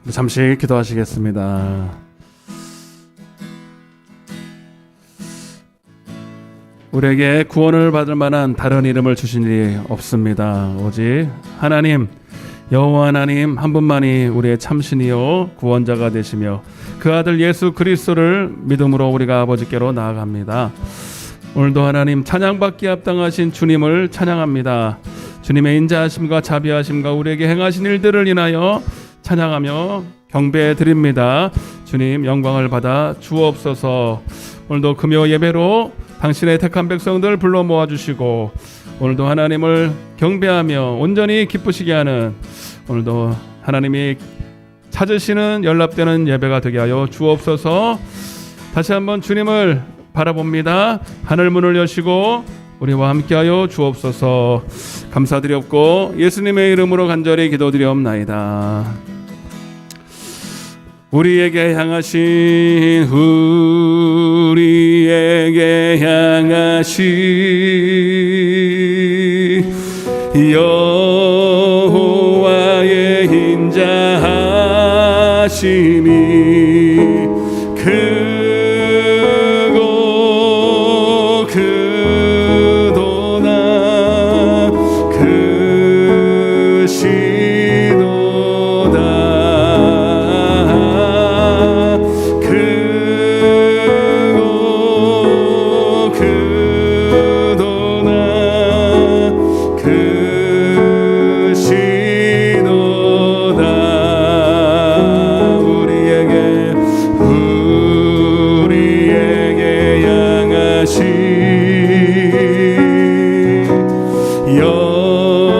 잠시 기도하시겠습니다. 우리에게 구원을 받을 만한 다른 이름을 주신 일이 없습니다. 오직 하나님, 여호와 하나님 한 분만이 우리의 참신이요 구원자가 되시며 그 아들 예수 그리스도를 믿음으로 우리가 아버지께로 나아갑니다. 오늘도 하나님 찬양받기에 합당하신 주님을 찬양합니다. 주님의 인자하심과 자비하심과 우리에게 행하신 일들을 인하여 찬양하며 경배해 드립니다. 주님 영광을 받아 주옵소서. 오늘도 금요 예배로 당신의 택한 백성들 불러 모아주시고 오늘도 하나님을 경배하며 온전히 기쁘시게 하는 오늘도 하나님이 찾으시는 연락되는 예배가 되게 하여 주옵소서. 다시 한번 주님을 바라봅니다. 하늘 문을 여시고 우리와 함께하여 주옵소서. 감사드렸고 예수님의 이름으로 간절히 기도드리옵나이다. 우리에게 향하신 여호와의 인자하심이 크고 크도다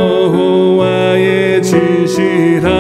여호와의 진실하심이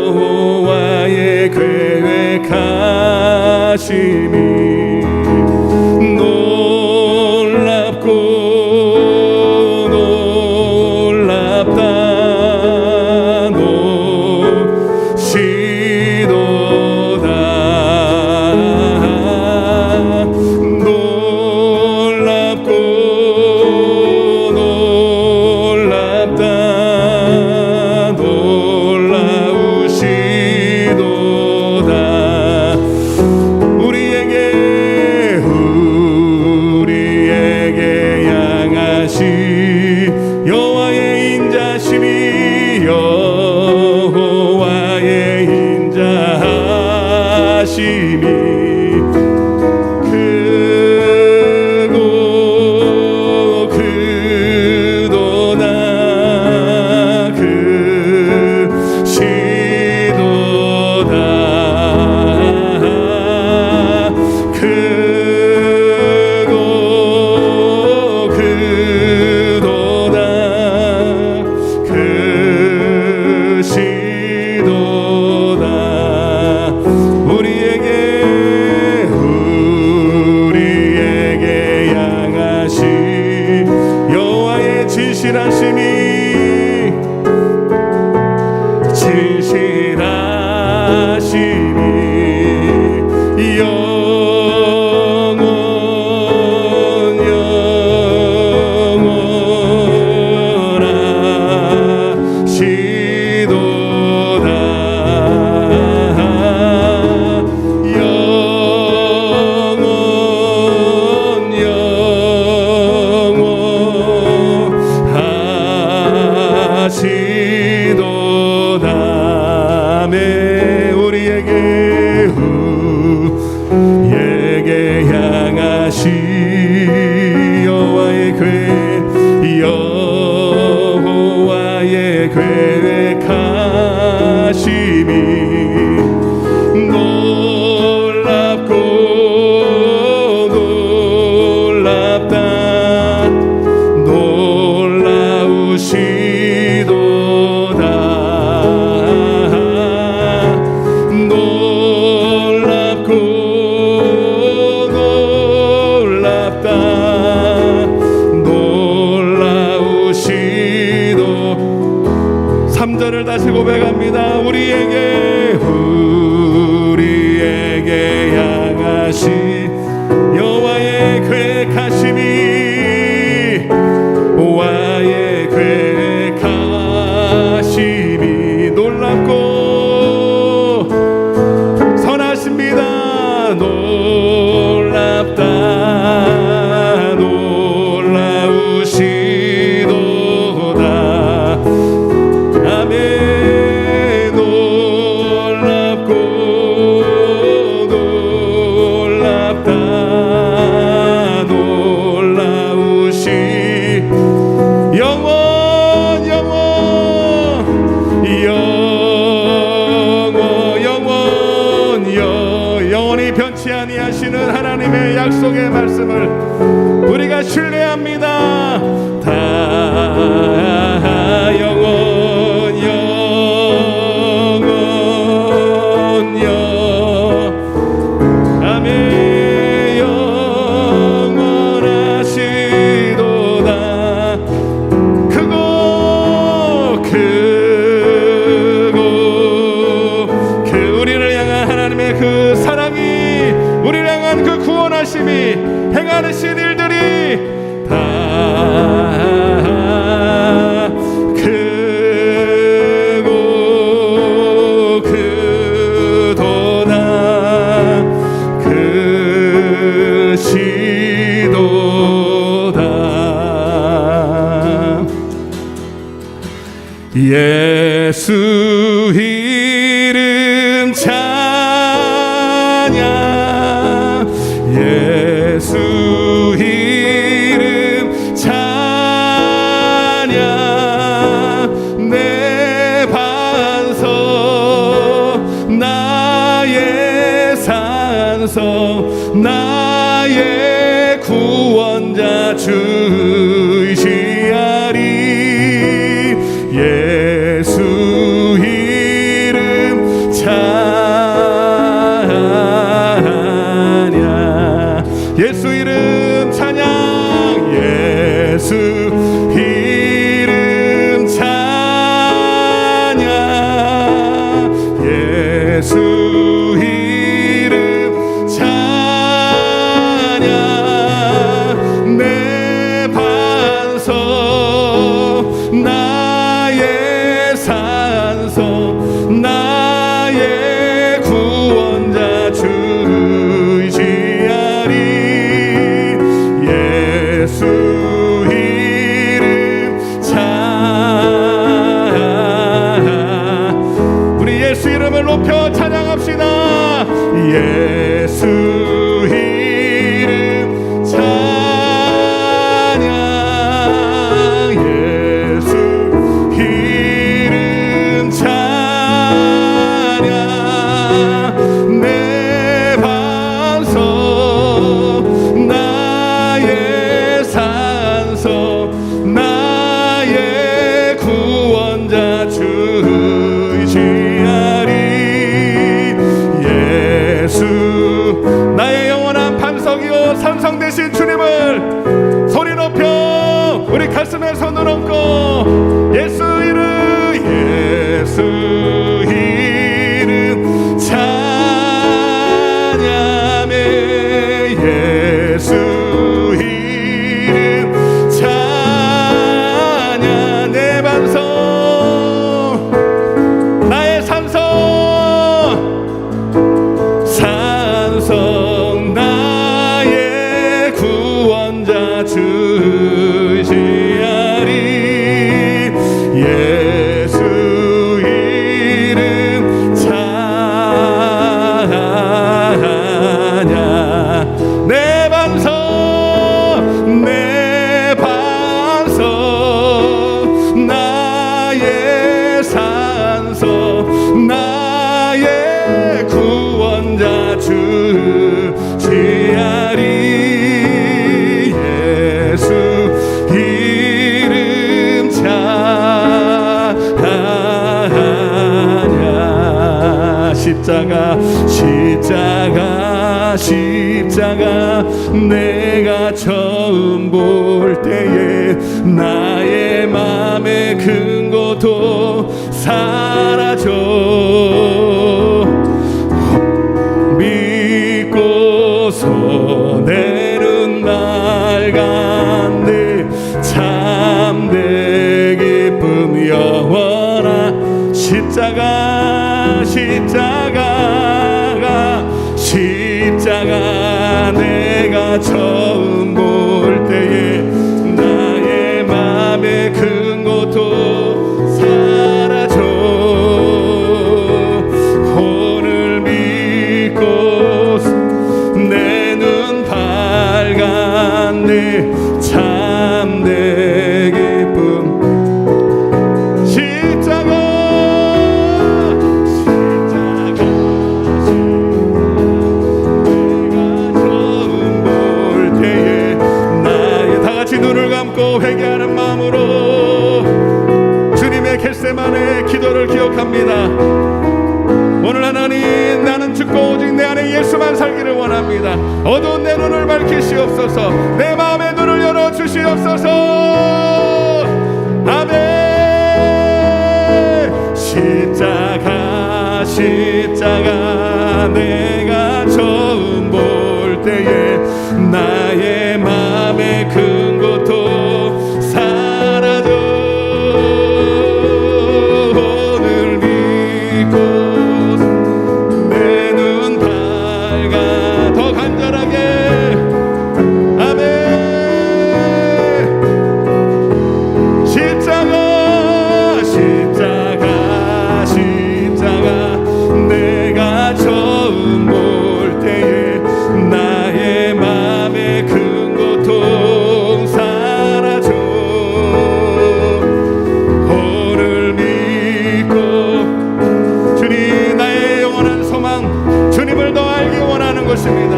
여호와의 계획하심이 놀랍고 놀랍다 노시도다 놀랍고 놀랍다 여호와의 인자하심이 크고 크도다 크시도다 크고 크도다 크시도다 우리에게 향하신 여호와의 진실하심이 우리에게 향하신 여호와의 계획하심이 놀랍고 다시 고백합니다. 우리에게 향하신 여호와의 계획하심이 여호와의 계획하심이 놀랍고 선하십니다. 놀랍다 놀라우시도다. 아멘. 놀랍고 놀랍다 놀라우시 영원 영원히 변치 아니하시는 하나님의 약속의 말씀을 우리가 신뢰합니다. 다 아멘. 영원하시도다. 크고 우리를 향한 하나님의 그 사랑이, 우리를 향한 그 구원하심이, 행하신 일들이 다 크고 크도다 크시도다. 예수 이름 찬양 예수 이름 찬양 내 반석 나의 산성 나의 구원자 주시하리. 예수 이름 찬양 예수 이름 찬양 예수 이름 찬양 예수 이름 찬양 내 반석 나의 산성 나의 구원자 주시하리. 예수 이름 찬양 우리 예수 이름을 높여 찬양합시다. 예수 이름 찬양 예수 이름 찬양 내 반석 나의 산성 나의 구원자 주시하리. 예수 나의 영원한 반석이요 산성 되신 주님을 소리 높여 우리 가슴에 손을 얹고 예수 이름 찬양해 예수 이름 찬양 내 반석 나의 산성 나의 구원자 주시하리. 예수 이름 찬양 내 반석 나의 산성 나의 구원자 주시하리. 예수 이름 찬양 십자가 내가 처음 볼 때에 나의 맘의 근거도 사라져 믿고서 내는 맑았네 참되 기쁨 영원한 십자가 내가 처음 볼 때에 나의 맘에 큰 고통 사라져 오늘 믿고 내 눈 밝았네 참내 기쁨 눈을 감고 회개하는 마음으로 주님의 겟세마네 기도를 기억합니다. 오늘 하나님 나는 죽고 오직 내 안에 예수만 살기를 원합니다. 어두운 내 눈을 밝히시옵소서. 내 마음의 눈을 열어주시옵소서. 아멘. 십자가 내가 처음 볼 때에 나의 맘에 큰 고통 사라져 오늘 믿고 내 눈 밝아 더 간절하게 아멘. 십자가 내가 처음 볼 때에 나의 맘에 큰 고통 사라져 오늘 믿고 주님 나의 영원한 소망 주님을 더 알기 원하는 것입니다.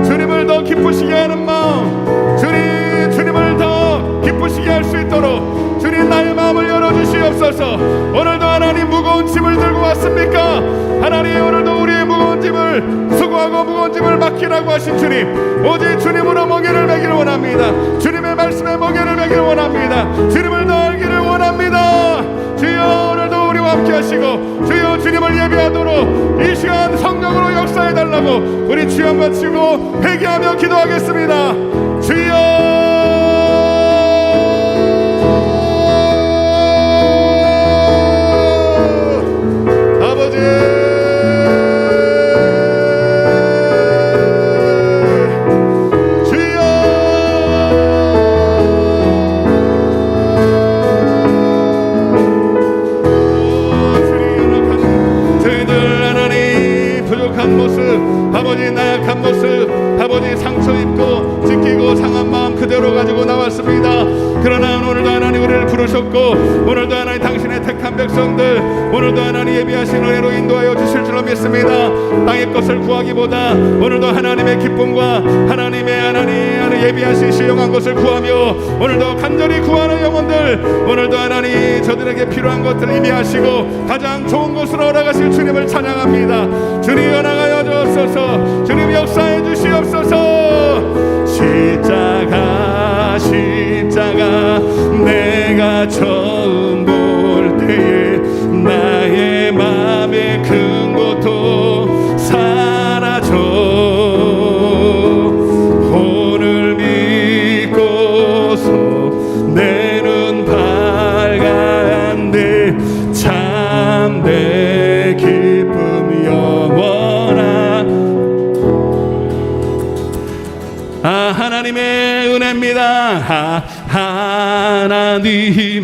주님을 더 기쁘시게 하는 마음 주님을 더 기쁘시게 할 수 있도록 주님 나의 마음을 열어주시옵소서. 오늘도 하나님 무거운 짐을 들고 왔습니까? 하나님 오늘도 우리의 무거운 짐을 수고하고 무거운 짐을 맡기라고 하신 주님 오직 주님으로 멍에를 매기를 원합니다. 주님의 말씀에 멍에를 매기를 원합니다. 주님을 더 알기를 원합니다. 주여 오늘도 우리와 함께 하시고 주여 주님을 예배하도록 이 시간 성령으로 역사해달라고 우리 주여 마치고 회개하며 기도하겠습니다. 주여 아버지 나약한 모습 아버지 상처 입고 찢기고 상한 마음 그대로 가지고 나왔습니다. 그러나 오늘도 하나님 우리를 부르셨고 오늘도 하나님 당신의 택한 백성들 오늘도 하나님 예비하신 은혜로 인도하여 주실 줄로 믿습니다. 땅의 것을 구하기보다 오늘도 하나님의 기쁨과 하나님의 예비하신 시용한 것을 구하며 오늘도 간절히 구하는 영혼들 오늘도 하나님 저들에게 필요한 것들을 이미 하시고 가장 좋은 곳으로 올라가실 주님을 찬양합니다. 주님 연락하여 주옵소서. 주님 역사해 주시옵소서. 십자가 내가 처음 볼 때에 나의 맘에 큰 고통 사라져 오늘 믿고서 내 눈 밝았네 참내 기쁨 영원한 하나님의 은혜입니다. 하나님의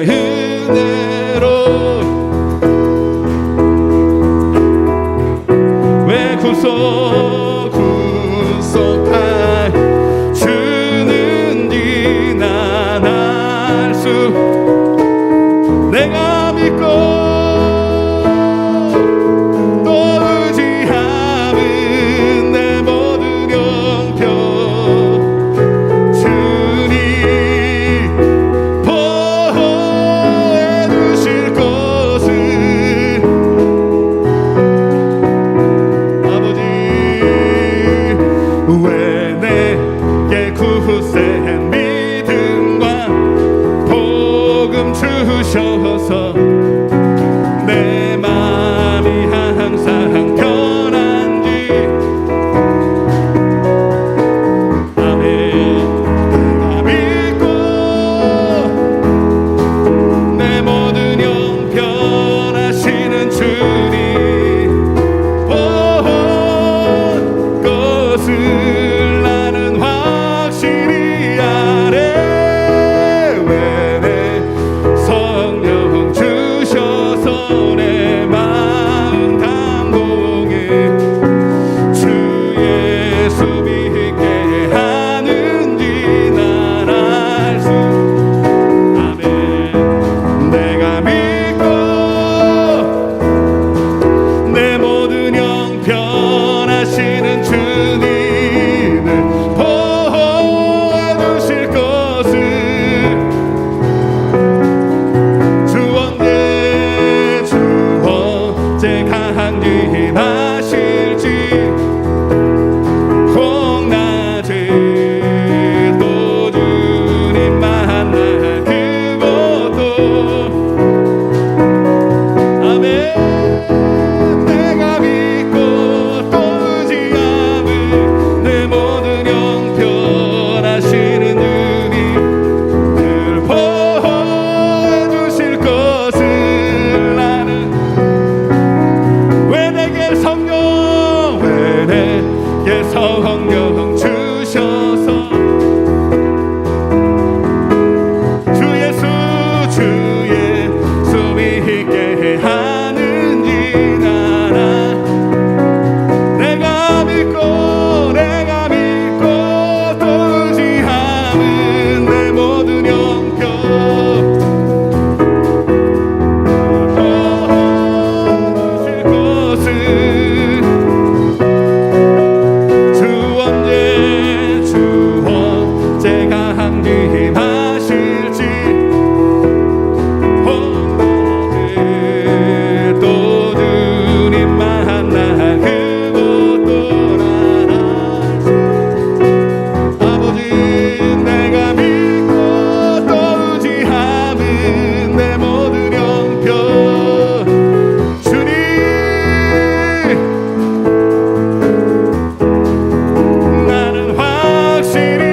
은혜로 왜 구속할 주는지 난 알 수 내가 믿고 또 의지함은 내 모든 형편 주님 보호해 주실 것을 아버지 성령 주셔서 주 예수 믿게 하는 이 나라 내가 믿고 또 의지함은 내 모든 영역 주실 것은 주 언제가 항림하실지 또 주님 만나 그곳 떠나라 아버지 내가 믿고 또 의지함은 내 모든 영역 주님 나는 확실히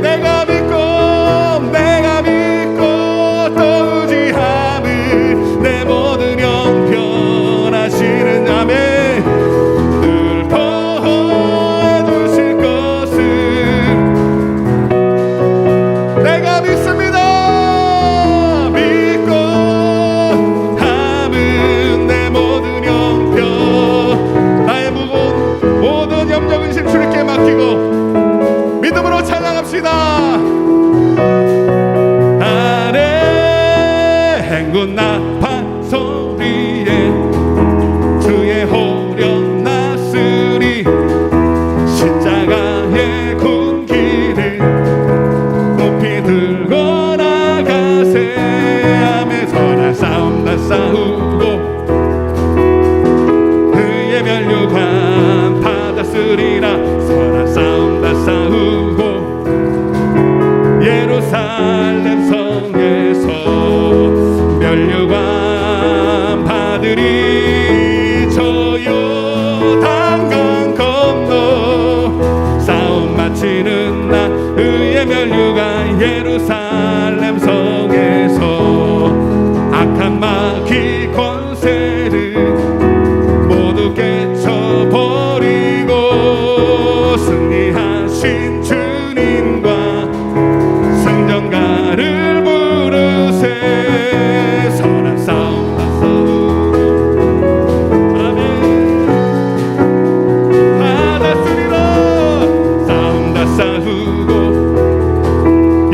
내가 믿고 또 의지함은 내 모든 형편하시는 아멘 늘 더해 주실 것을 내가 믿습니다 믿고 함은 내 모든 형편 나의 모든 염려 근심 주님께 맡기고 믿음으로 찬양합시다 아래 행군 나팔 소리에 주의 호령 나으리 십자가의 군기를 높이 들고 나가세 하며 선한 싸움 다 싸우고 그의 면류관 받았으리라 선한 싸움 다 싸우고 예루살렘 성에서 면류관 받으리 저 요단강 건너 싸움 마치는 날 의의 면류관 예루살렘 성에서 악한 마귀 권세를 모두 깨쳐버리고 승리하신 주님과 승전가를 부르세 선한 싸움 다 싸우고 아멘 받았으리라 싸움 다 싸우고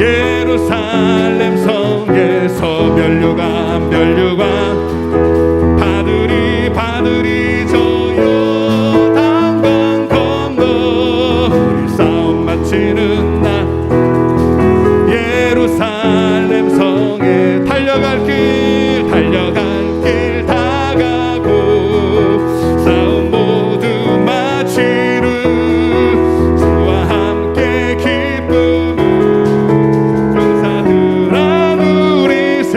예루살렘 성에서 면류관 받으리 저 요단강 건너 우리 싸움 마치는 날 예루살렘 성에 달려갈 길 다가고 싸움 모두 마치루 주와 함께 기쁨을 용사들아 누리세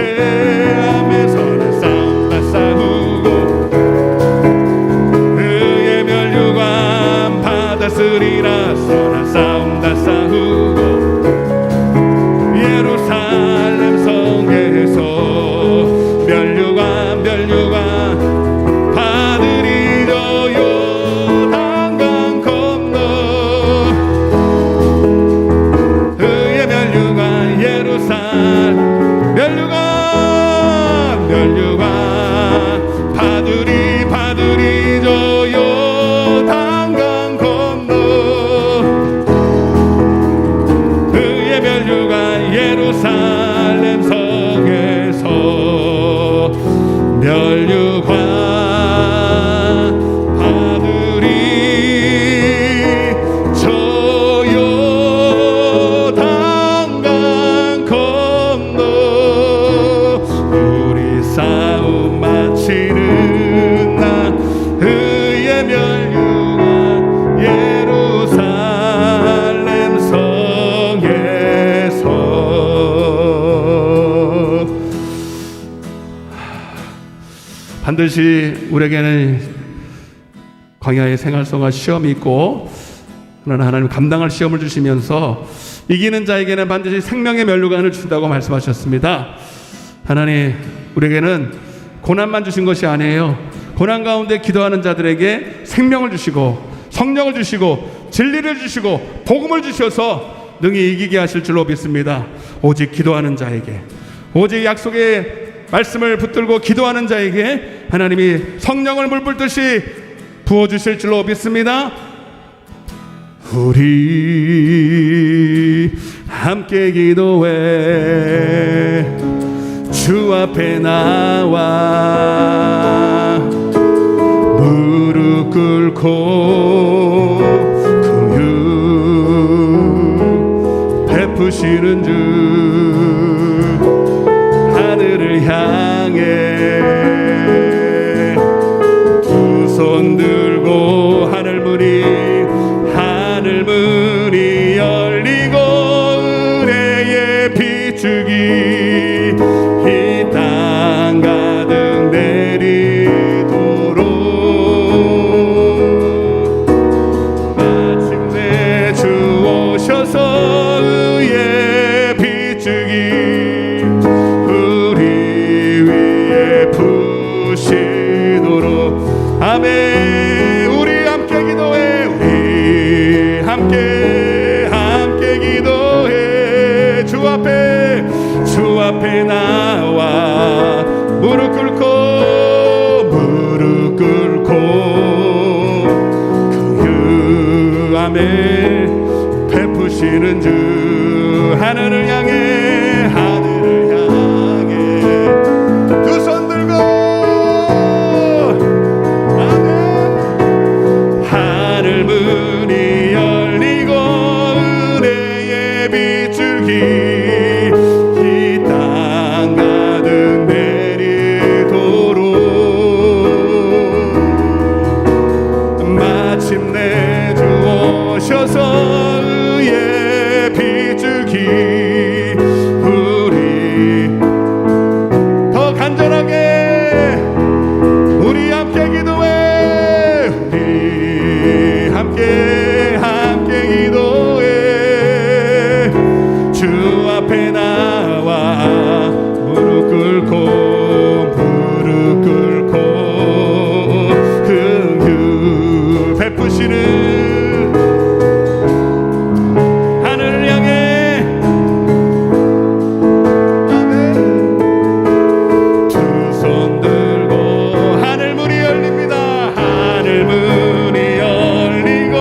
하며 선한 싸움 다 싸우고 그의 면류관 받았으리라 선한 싸움 다 싸우고 예루살렘 성에서 면류관 받으리 저 요단강 건너 그의 면류관 예루살렘 면류관 받으리 저 요단강 건너 그의 면류관 예루살렘 성에서 면류관 받으리 저 요단강 건너 우리 싸움 마치는 날 의의 면류관 예루살렘 성에서 반드시 우리에게는 광야의 생활성과 시험이 있고 그러나 하나님 감당할 시험을 주시면서 이기는 자에게는 반드시 생명의 면류관을 준다고 말씀하셨습니다. 하나님 우리에게는 고난만 주신 것이 아니에요. 고난 가운데 기도하는 자들에게 생명을 주시고 성령을 주시고 진리를 주시고 복음을 주셔서 능히 이기게 하실 줄로 믿습니다. 오직 기도하는 자에게, 오직 약속의 말씀을 붙들고 기도하는 자에게 하나님이 성령을 물붓듯이 부어주실 줄로 믿습니다. 우리 함께 기도해 주 앞에 나와 무릎 꿇고 긍휼 베푸시는 주 하늘을 향해 두 손 들고 하늘문이 열리고 은혜의 비추기 이 땅 가득 내리도록 마침내 주 오셔서 의의 비추기 우리 위에 부시도록. 아멘. 우리 함께 기도해. 우리 함께 기도해. 주 앞에 나와 무릎 꿇고 긍휼 아멘 베푸시는 주 하늘을 향해 두 손 들고 아멘. 하늘문이 열리고 은혜의 비추기 이 땅 가득 내리도록 마침내 주 오셔서 의의 비추기 우리 더 간절하게 우리 함께 기도해. 우리 함께 기도해. 주 앞에 나와 무릎 꿇고 긍휼 베푸시는 하늘을 향해 아멘. 두 손 들고 하늘문이 열립니다. 하늘문이 열리고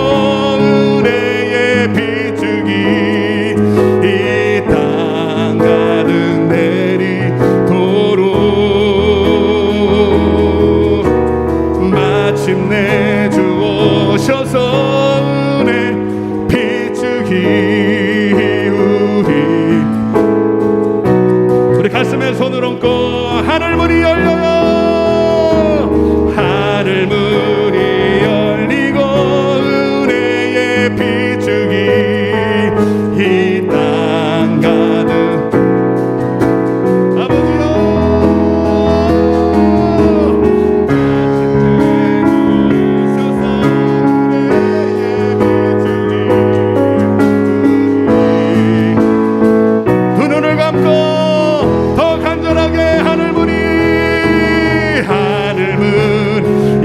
은혜의 비추기 이 땅 가득 내리도록 마침내 주 오셔서 은혜 비추기 우리 가슴에 손을 얹고 하늘문이 열려요. 하늘문이 열리고 은혜의 비추기 이 땅 가득 아버지여 마침내 주오셔서 은혜의 비추기 두 눈을 감고 더 간절하게 하늘문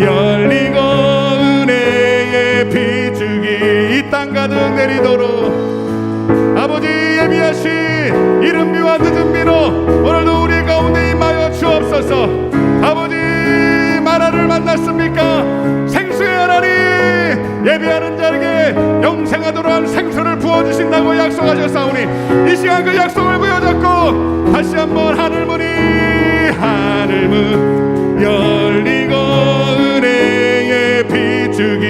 열리고 은혜의 비추기 이 땅 가득 내리도록 아버지 예비하신 이른 비와 늦은 비로 오늘도 우리 가운데 임하여 주옵소서. 아버지 만나를 만났습니까? 생수의 하나님 예비하는 자에게 영생하도록 한 생수를 부어주신다고 약속하셨사오니 이 시간 그 약속을 부여잡고 다시 한번 하늘문 열리고 은혜의 비추기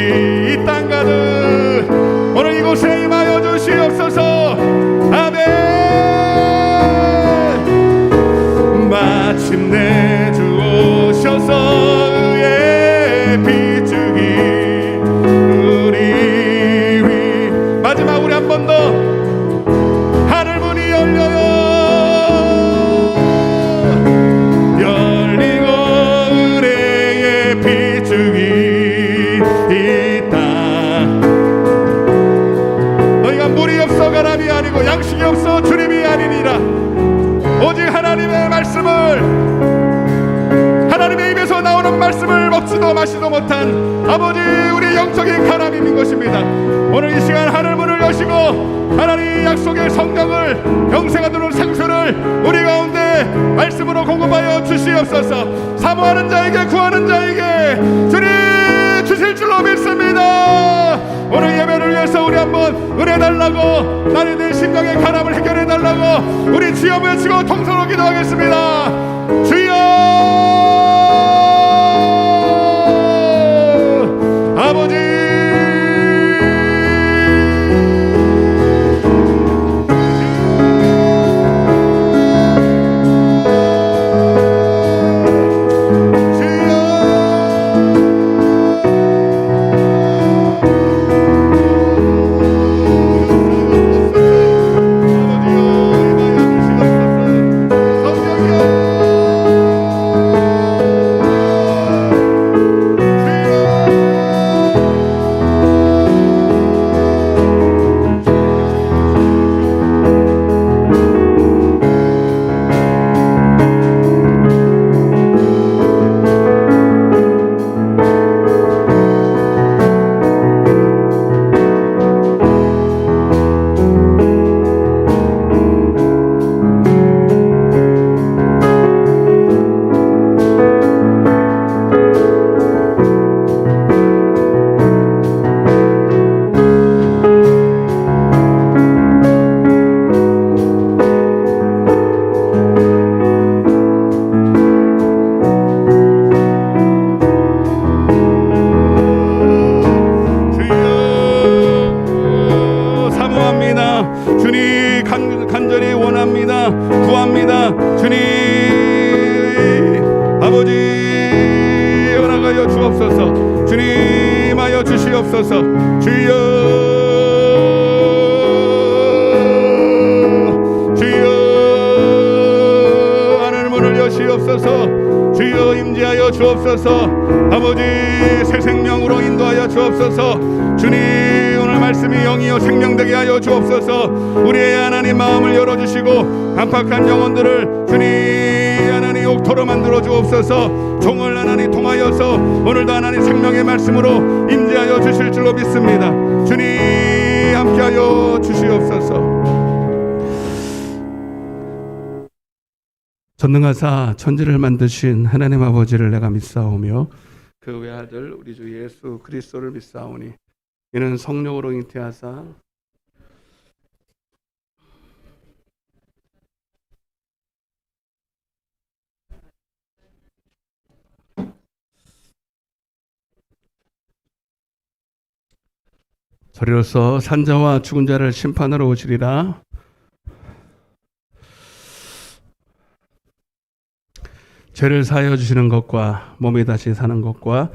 이 땅 가득 오늘 이곳에 임하여 주시옵소서. 아멘. 마침내 주 오셔서 의의 비추기 우리 위 마지막 우리 한 번 더 하늘문이 열려요. 열리고 은혜의 비추기 이 땅 너희가 물이 없어 가람이 아니고 양식이 없어 주님이 아니니라. 오직 하나님의 말씀을 하나님의 입에서 나오는 말씀을 먹지도 마시도 못한 아버지 우리 영적인 가람이 있는 것입니다. 오늘 이 시간 하늘 문을 여시고 하나님 약속의 성령을 영생하도록 생수를 우리 가운데 말씀으로 공급하여 주시옵소서. 사모하는 자에게 구하는 자에게 주님 주실 줄로 믿습니다. 오늘 예배를 위해서 우리 한번 은혜 달라고 나의 내 심령의 가람을 해결해 달라고 우리 주여 외치고 통성으로 기도하겠습니다. 주여 아버지 간절히 원합니다. 구합니다. 주님 아버지 연락하여 주옵소서. 주님 하여 주시옵소서. 주여 주여 하늘 문을 여시옵소서. 주여 임재하여 주옵소서. 아버지 새 생명으로 인도하여 주옵소서. 주님 오늘 말씀이 영이요 생명되게 하여 주옵소서. 우리의 하나님 마음을 열어주시고 안팎한 영혼들을 주님 하나님 옥토로 만들어 주옵소서. 종을 하나님 통하여서 오늘도 하나님 생명의 말씀으로 임재하여 주실 줄로 믿습니다. 주님 함께하여 주시옵소서. 전능하사 천지를 만드신 하나님 아버지를 내가 믿사오며 그 외아들 우리 주 예수 그리스도를 믿사오니 이는 성령으로 잉태하사 저리로서 산자와 죽은 자를 심판하러 오시리라. 죄를 사하여 주시는 것과 몸이 다시 사는 것과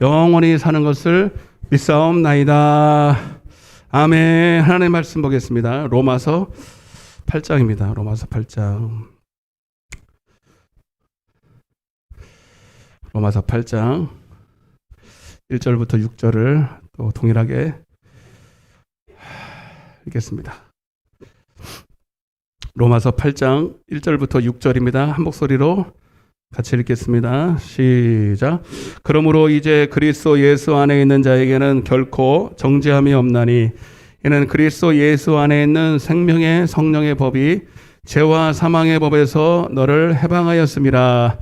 영원히 사는 것을 믿사옵나이다. 아멘. 하나님의 말씀 보겠습니다. 로마서 8장입니다. 로마서 8장. 로마서 8장 1절부터 6절을 또 동일하게 읽겠습니다. 로마서 8장 1절부터 6절입니다. 한 목소리로 같이 읽겠습니다. 시작. 그러므로 이제 그리스도 예수 안에 있는 자에게는 결코 정죄함이 없나니 이는 그리스도 예수 안에 있는 생명의 성령의 법이 죄와 사망의 법에서 너를 해방하였음이라.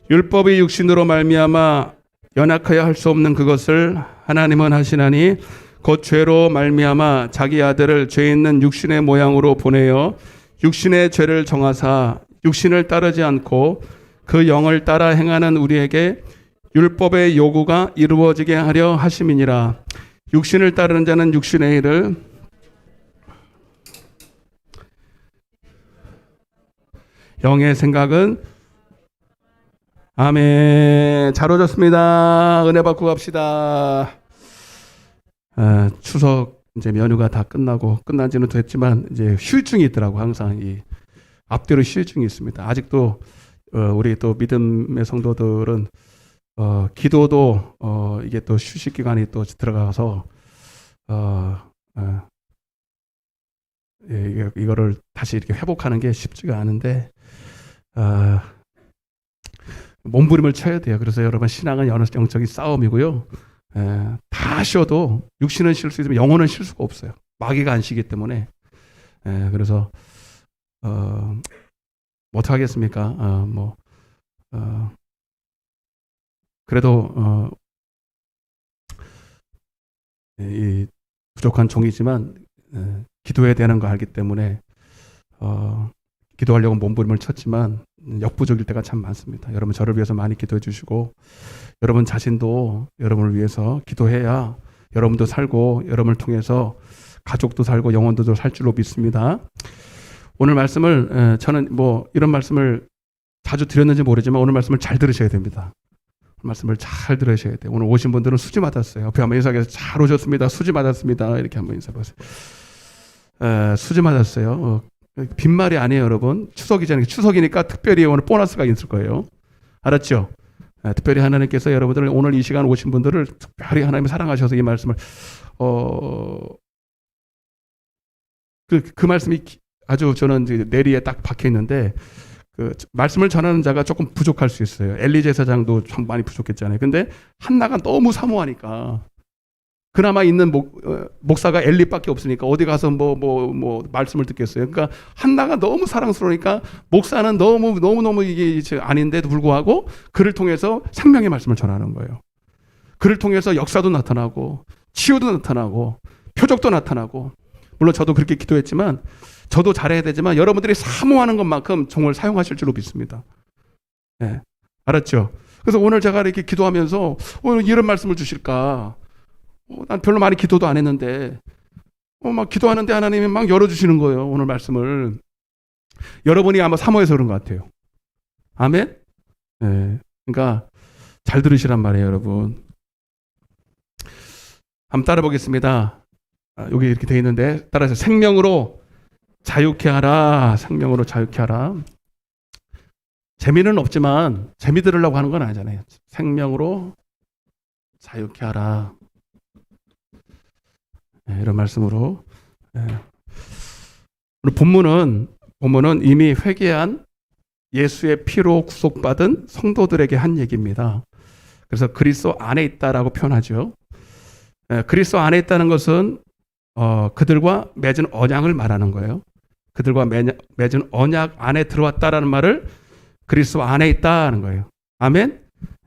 율법이 육신으로 말미암아 연약하여 할 수 없는 그것을 하나님은 하시나니 곧 죄로 말미암아 자기 아들을 죄 있는 육신의 모양으로 보내어 육신의 죄를 정하사 육신을 따르지 않고 그 영을 따라 행하는 우리에게 율법의 요구가 이루어지게 하려 하심이니라. 육신을 따르는 자는 육신의 일을 영의 생각은 아멘. 잘 오셨습니다. 은혜 받고 갑시다. 추석 이제 연휴가 다 끝나고 끝난 지는 됐지만 이제 휴일증이 있더라고. 항상 이 앞뒤로 휴일증이 있습니다. 아직도 우리 또 믿음의 성도들은 기도도 이게 또 휴식 기간이 또 들어가서 이거를 다시 이렇게 회복하는 게 쉽지가 않은데 몸부림을 쳐야 돼요. 그래서 여러분 신앙은 영적인 싸움이고요. 다 쉬어도 육신은 쉴 수 있으면 영혼은 쉴 수가 없어요. 마귀가 안 쉬기 때문에. 그래서 어떻게 하겠습니까? 그래도 이 부족한 종이지만 기도해야 되는 거 알기 때문에 기도하려고 몸부림을 쳤지만 역부족일 때가 참 많습니다. 여러분 저를 위해서 많이 기도해 주시고 여러분 자신도 여러분을 위해서 기도해야 여러분도 살고 여러분을 통해서 가족도 살고 영혼도 살 줄로 믿습니다. 오늘 말씀을 저는 이런 말씀을 자주 드렸는지 모르지만 오늘 말씀을 잘 들으셔야 됩니다. 말씀을 잘 들으셔야 돼요. 오늘 오신 분들은 수지 맞았어요. 옆에 한번 인사해서 잘 오셨습니다. 수지 맞았습니다. 이렇게 한번 인사해 보세요. 수지 맞았어요. 빈말이 아니에요, 여러분. 추석이니까 특별히 오늘 보너스가 있을 거예요. 알았죠? 특별히 하나님께서 여러분들을 오늘 이 시간 오신 분들을 특별히 하나님이 사랑하셔서 이 말씀을 그 말씀이 아주 저는 내리에 딱 박혀 있는데 그 말씀을 전하는 자가 조금 부족할 수 있어요. 엘리 제사장도 참 많이 부족했잖아요. 근데 한나가 너무 사모하니까 그나마 있는 목사가 엘리밖에 없으니까 어디 가서 말씀을 듣겠어요. 그러니까 한나가 너무 사랑스러우니까 목사는 너무 이게 아닌데도 불구하고 그를 통해서 생명의 말씀을 전하는 거예요. 그를 통해서 역사도 나타나고 치유도 나타나고 표적도 나타나고 물론 저도 그렇게 기도했지만 저도 잘해야 되지만 여러분들이 사모하는 것만큼 정말 사용하실 줄로 믿습니다. 네, 알았죠? 그래서 오늘 제가 이렇게 기도하면서 오늘 이런 말씀을 주실까? 난 별로 많이 기도도 안 했는데 막 기도하는데 하나님이 막 열어주시는 거예요. 오늘 말씀을. 여러분이 아마 사모해서 그런 것 같아요. 아멘? 네, 그러니까 잘 들으시란 말이에요, 여러분. 한번 따라 보겠습니다. 여기 이렇게 되어 있는데 따라서 생명으로 자유케 하라. 생명으로 자유케 하라. 재미는 없지만 재미 들으려고 하는 건 아니잖아요. 생명으로 자유케 하라. 네, 이런 말씀으로 오늘 본문은 이미 회개한 예수의 피로 구속받은 성도들에게 한 얘기입니다. 그래서 그리스도 안에 있다라고 표현하죠. 그리스도 안에 있다는 것은 그들과 맺은 언약을 말하는 거예요. 그들과 맺은 언약 안에 들어왔다라는 말을 그리스도 안에 있다는 거예요. 아멘?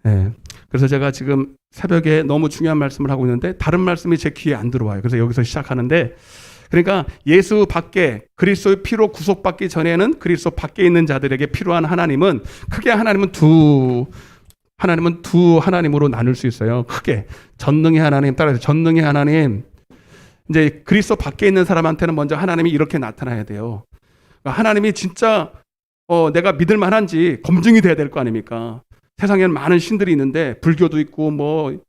네. 그래서 제가 지금 새벽에 너무 중요한 말씀을 하고 있는데 다른 말씀이 제 귀에 안 들어와요. 그래서 여기서 시작하는데 그러니까 예수 밖에 그리스도의 피로 구속받기 전에는 그리스도 밖에 있는 자들에게 필요한 하나님은 크게 하나님은 두 하나님으로 나눌 수 있어요. 크게 전능의 하나님 따라서 전능의 하나님. 이제 그리스도 밖에 있는 사람한테는 먼저 하나님이 이렇게 나타나야 돼요. 하나님이 진짜 내가 믿을 만한지 검증이 돼야 될 거 아닙니까? 세상에는 많은 신들이 있는데 불교도 있고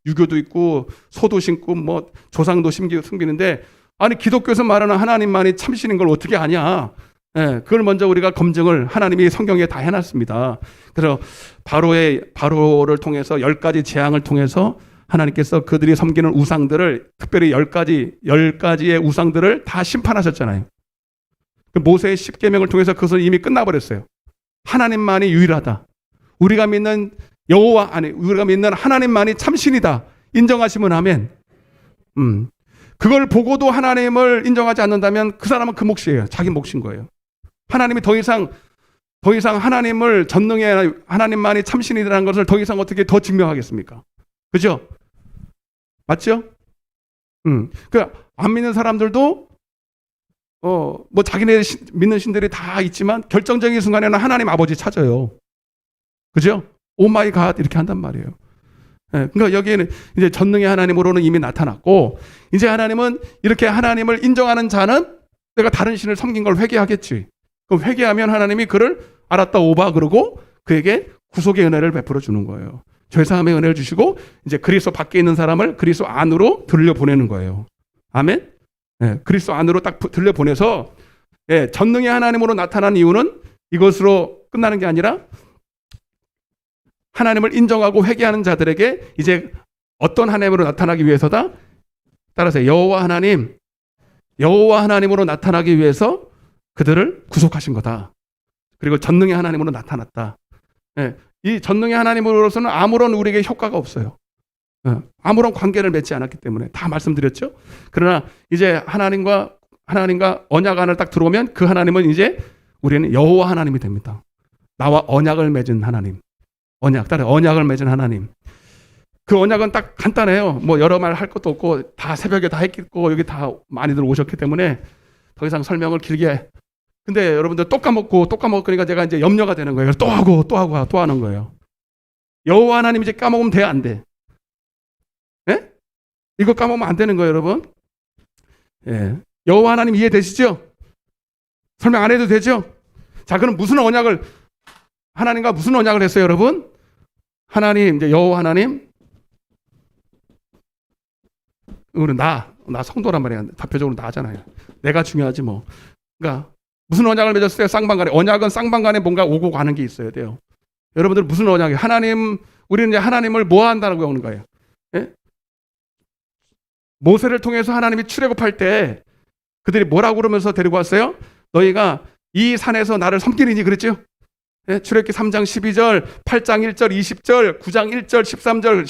유교도 있고 소도 신고 조상도 숨기는데 아니 기독교에서 말하는 하나님만이 참신인 걸 어떻게 아냐? 그걸 먼저 우리가 검증을 하나님이 성경에 다 해놨습니다. 그래서 바로를 통해서 10가지 재앙을 통해서 하나님께서 그들이 섬기는 우상들을 특별히 10가지의 우상들을 다 심판하셨잖아요. 모세의 10계명을 통해서 그것은 이미 끝나버렸어요. 하나님만이 유일하다. 우리가 믿는 우리가 믿는 하나님만이 참신이다. 인정하시면 아멘. 그걸 보고도 하나님을 인정하지 않는다면 그 사람은 그 몫이에요. 자기 몫인 거예요. 하나님이 더 이상 하나님을 전능의 하나님만이 참신이라는 것을 더 이상 어떻게 더 증명하겠습니까? 그죠? 맞죠? 안 믿는 사람들도 자기네 믿는 신들이 다 있지만 결정적인 순간에는 하나님 아버지 찾아요. 그죠? 오 마이 갓 이렇게 한단 말이에요. 그러니까 여기에는 이제 전능의 하나님으로는 이미 나타났고 이제 하나님은 이렇게 하나님을 인정하는 자는 내가 다른 신을 섬긴 걸 회개하겠지. 그럼 회개하면 하나님이 그를 알았다 오바 그러고 그에게 구속의 은혜를 베풀어 주는 거예요. 죄사함의 은혜를 주시고 이제 그리스도 밖에 있는 사람을 그리스도 안으로 들려보내는 거예요. 아멘? 그리스도 안으로 딱 들려보내서 전능의 하나님으로 나타난 이유는 이것으로 끝나는 게 아니라 하나님을 인정하고 회개하는 자들에게 이제 어떤 하나님으로 나타나기 위해서다? 따라서 여호와 하나님으로 나타나기 위해서 그들을 구속하신 거다. 그리고 전능의 하나님으로 나타났다. 이 전능의 하나님으로서는 아무런 우리에게 효과가 없어요. 아무런 관계를 맺지 않았기 때문에 다 말씀드렸죠. 그러나 이제 하나님과 언약 안을 딱 들어오면 그 하나님은 이제 우리는 여호와 하나님이 됩니다. 나와 언약을 맺은 하나님. 언약을 맺은 하나님. 그 언약은 딱 간단해요. 뭐 여러 말 할 것도 없고 다 새벽에 다 했겠고 여기 다 많이들 오셨기 때문에 더 이상 설명을 길게. 근데 여러분들 또 까먹고 그러니까 제가 이제 염려가 되는 거예요. 또 하는 거예요. 여호와 하나님 이제 까먹으면 돼, 안 돼? 예? 이거 까먹으면 안 되는 거예요, 여러분. 예. 여호와 하나님 이해되시죠? 설명 안 해도 되죠? 자, 그럼 하나님과 무슨 언약을 했어요, 여러분? 하나님, 이제 여호와 하나님, 우리 나 성도란 말이야. 대표적으로 나잖아요. 내가 중요하지 뭐. 그러니까 무슨 언약을 맺었어요? 쌍방간에. 언약은 쌍방간에 뭔가 오고 가는 게 있어야 돼요. 여러분들 무슨 언약이에요? 우리는 이제 하나님을 뭐 한다고 하는 거예요? 예? 모세를 통해서 하나님이 출애굽할 때 그들이 뭐라고 그러면서 데리고 왔어요? 너희가 이 산에서 나를 섬기리니 그랬죠? 예? 출애굽기 3장 12절, 8장 1절, 20절, 9장 1절, 13절,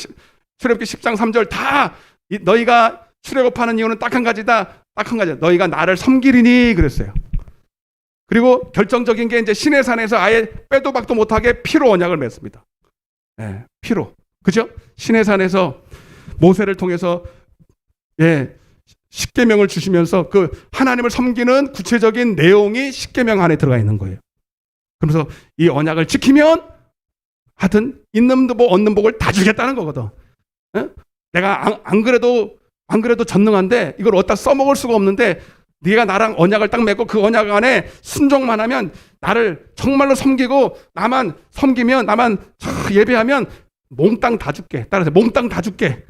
출애굽기 10장 3절 다 너희가 출애굽하는 이유는 딱 한 가지다. 딱 한 가지. 너희가 나를 섬기리니 그랬어요. 그리고 결정적인 게 이제 시내산에서 아예 빼도 박도 못하게 피로 언약을 맺습니다. 예, 피로. 그죠? 시내산에서 모세를 통해서 십계명을 주시면서 그 하나님을 섬기는 구체적인 내용이 십계명 안에 들어가 있는 거예요. 그러면서 이 언약을 지키면 하여튼 있는 복 얻는 복을 다 주겠다는 거거든. 예? 내가 안 그래도 전능한데 이걸 어디다 써먹을 수가 없는데 네가 나랑 언약을 딱 맺고 그 언약 안에 순종만 하면 나를 정말로 섬기고 나만 섬기면 나만 예배하면 몽땅 다 줄게. 따라서 몽땅 다 줄게.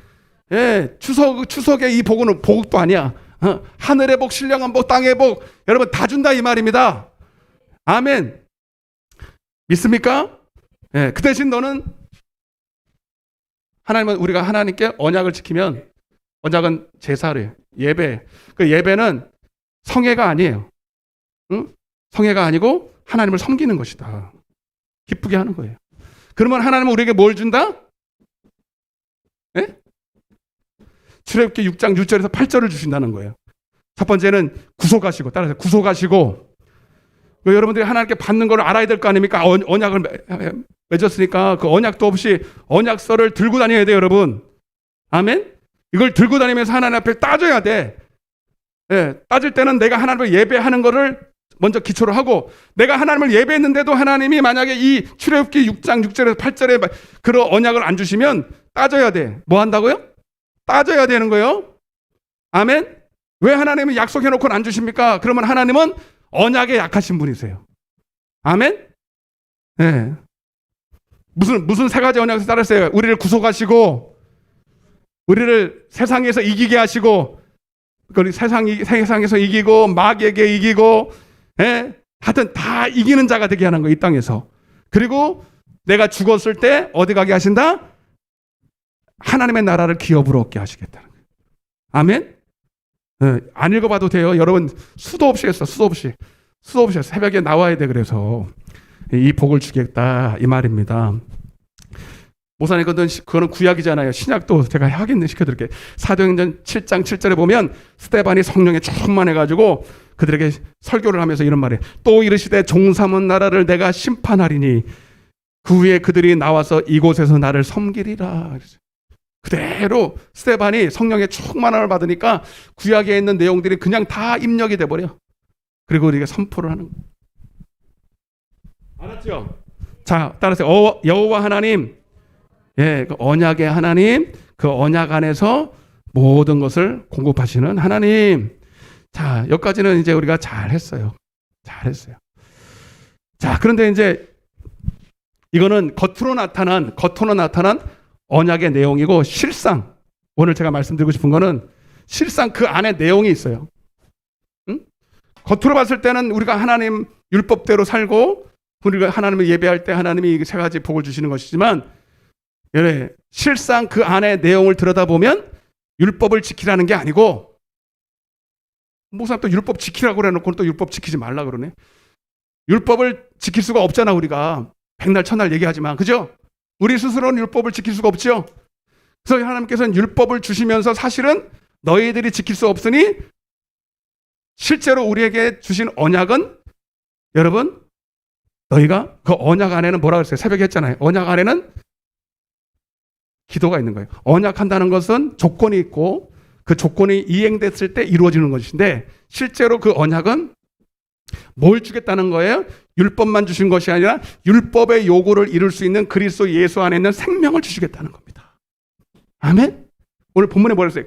예, 추석의 이 복은 복도 아니야. 하늘의 복, 신령한 복, 땅의 복 여러분 다 준다 이 말입니다. 아멘. 믿습니까? 예, 그 대신 너는 우리가 하나님께 언약을 지키면 언약은 제사를 예배. 그 예배는 성회가 아니에요. 응? 성회가 아니고 하나님을 섬기는 것이다. 기쁘게 하는 거예요. 그러면 하나님은 우리에게 뭘 준다? 예? 출애굽기 6장 6절에서 8절을 주신다는 거예요. 첫 번째는 구속하시고 따라서 구속하시고 여러분들이 하나님께 받는 걸 알아야 될 거 아닙니까? 언약을 맺었으니까 그 언약도 없이 언약서를 들고 다녀야 돼요, 여러분. 아멘? 이걸 들고 다니면서 하나님 앞에 따져야 돼. 예, 따질 때는 내가 하나님을 예배하는 거를 먼저 기초로 하고 내가 하나님을 예배했는데도 하나님이 만약에 이 출애굽기 6장 6절에서 8절에 그런 언약을 안 주시면 따져야 돼. 뭐 한다고요? 따져야 되는 거예요. 아멘? 왜 하나님은 약속해놓고는 안 주십니까? 그러면 하나님은 언약에 약하신 분이세요. 아멘? 네. 무슨 세 가지 언약에서 따랐어요? 우리를 구속하시고, 우리를 세상에서 이기게 하시고, 세상에서 이기고, 마귀에게 이기고, 하여튼 다 이기는 자가 되게 하는 거예요, 이 땅에서. 그리고 내가 죽었을 때 어디 가게 하신다? 하나님의 나라를 기업으로 얻게 하시겠다는 거예요. 아멘? 안 읽어봐도 돼요. 여러분 수도 없이 했어. 수도 없이 새벽에 나와야 돼. 그래서 이 복을 주겠다 이 말입니다. 목사님 그거는 구약이잖아요. 신약도 제가 확인 시켜드릴게요. 사도행전 7장 7절에 보면 스데반이 성령에 충만해가지고 그들에게 설교를 하면서 이런 말이에요. 또 이르시되 종삼은 나라를 내가 심판하리니 그 후에 그들이 나와서 이곳에서 나를 섬기리라. 그대로 스데반이 성령의 충만함을 받으니까 구약에 있는 내용들이 그냥 다 입력이 돼버려. 그리고 우리가 선포를 하는 거예요. 알았죠? 자, 따라서 여호와 하나님, 그 언약의 하나님, 그 언약 안에서 모든 것을 공급하시는 하나님. 자, 여기까지는 이제 우리가 잘했어요. 자, 그런데 이제 이거는 겉으로 나타난 언약의 내용이고 실상 오늘 제가 말씀드리고 싶은 거는 실상 그 안에 내용이 있어요. 응? 겉으로 봤을 때는 우리가 하나님 율법대로 살고 우리가 하나님을 예배할 때 하나님이 세 가지 복을 주시는 것이지만 실상 그 안에 내용을 들여다보면 율법을 지키라는 게 아니고 목사님 또 율법 지키라고 그래놓고 또 율법 지키지 말라 그러네. 율법을 지킬 수가 없잖아 우리가. 백날 천날 얘기하지만, 그죠? 우리 스스로는 율법을 지킬 수가 없죠. 그래서 하나님께서는 율법을 주시면서 사실은 너희들이 지킬 수 없으니 실제로 우리에게 주신 언약은, 여러분, 너희가 그 언약 안에는 뭐라고 했어요? 새벽에 했잖아요. 언약 안에는 기도가 있는 거예요. 언약한다는 것은 조건이 있고 그 조건이 이행됐을 때 이루어지는 것인데, 실제로 그 언약은 뭘 주겠다는 거예요? 율법만 주신 것이 아니라 율법의 요구를 이룰 수 있는 그리스도 예수 안에 있는 생명을 주시겠다는 겁니다. 아멘? 오늘 본문에 뭐라 했어요?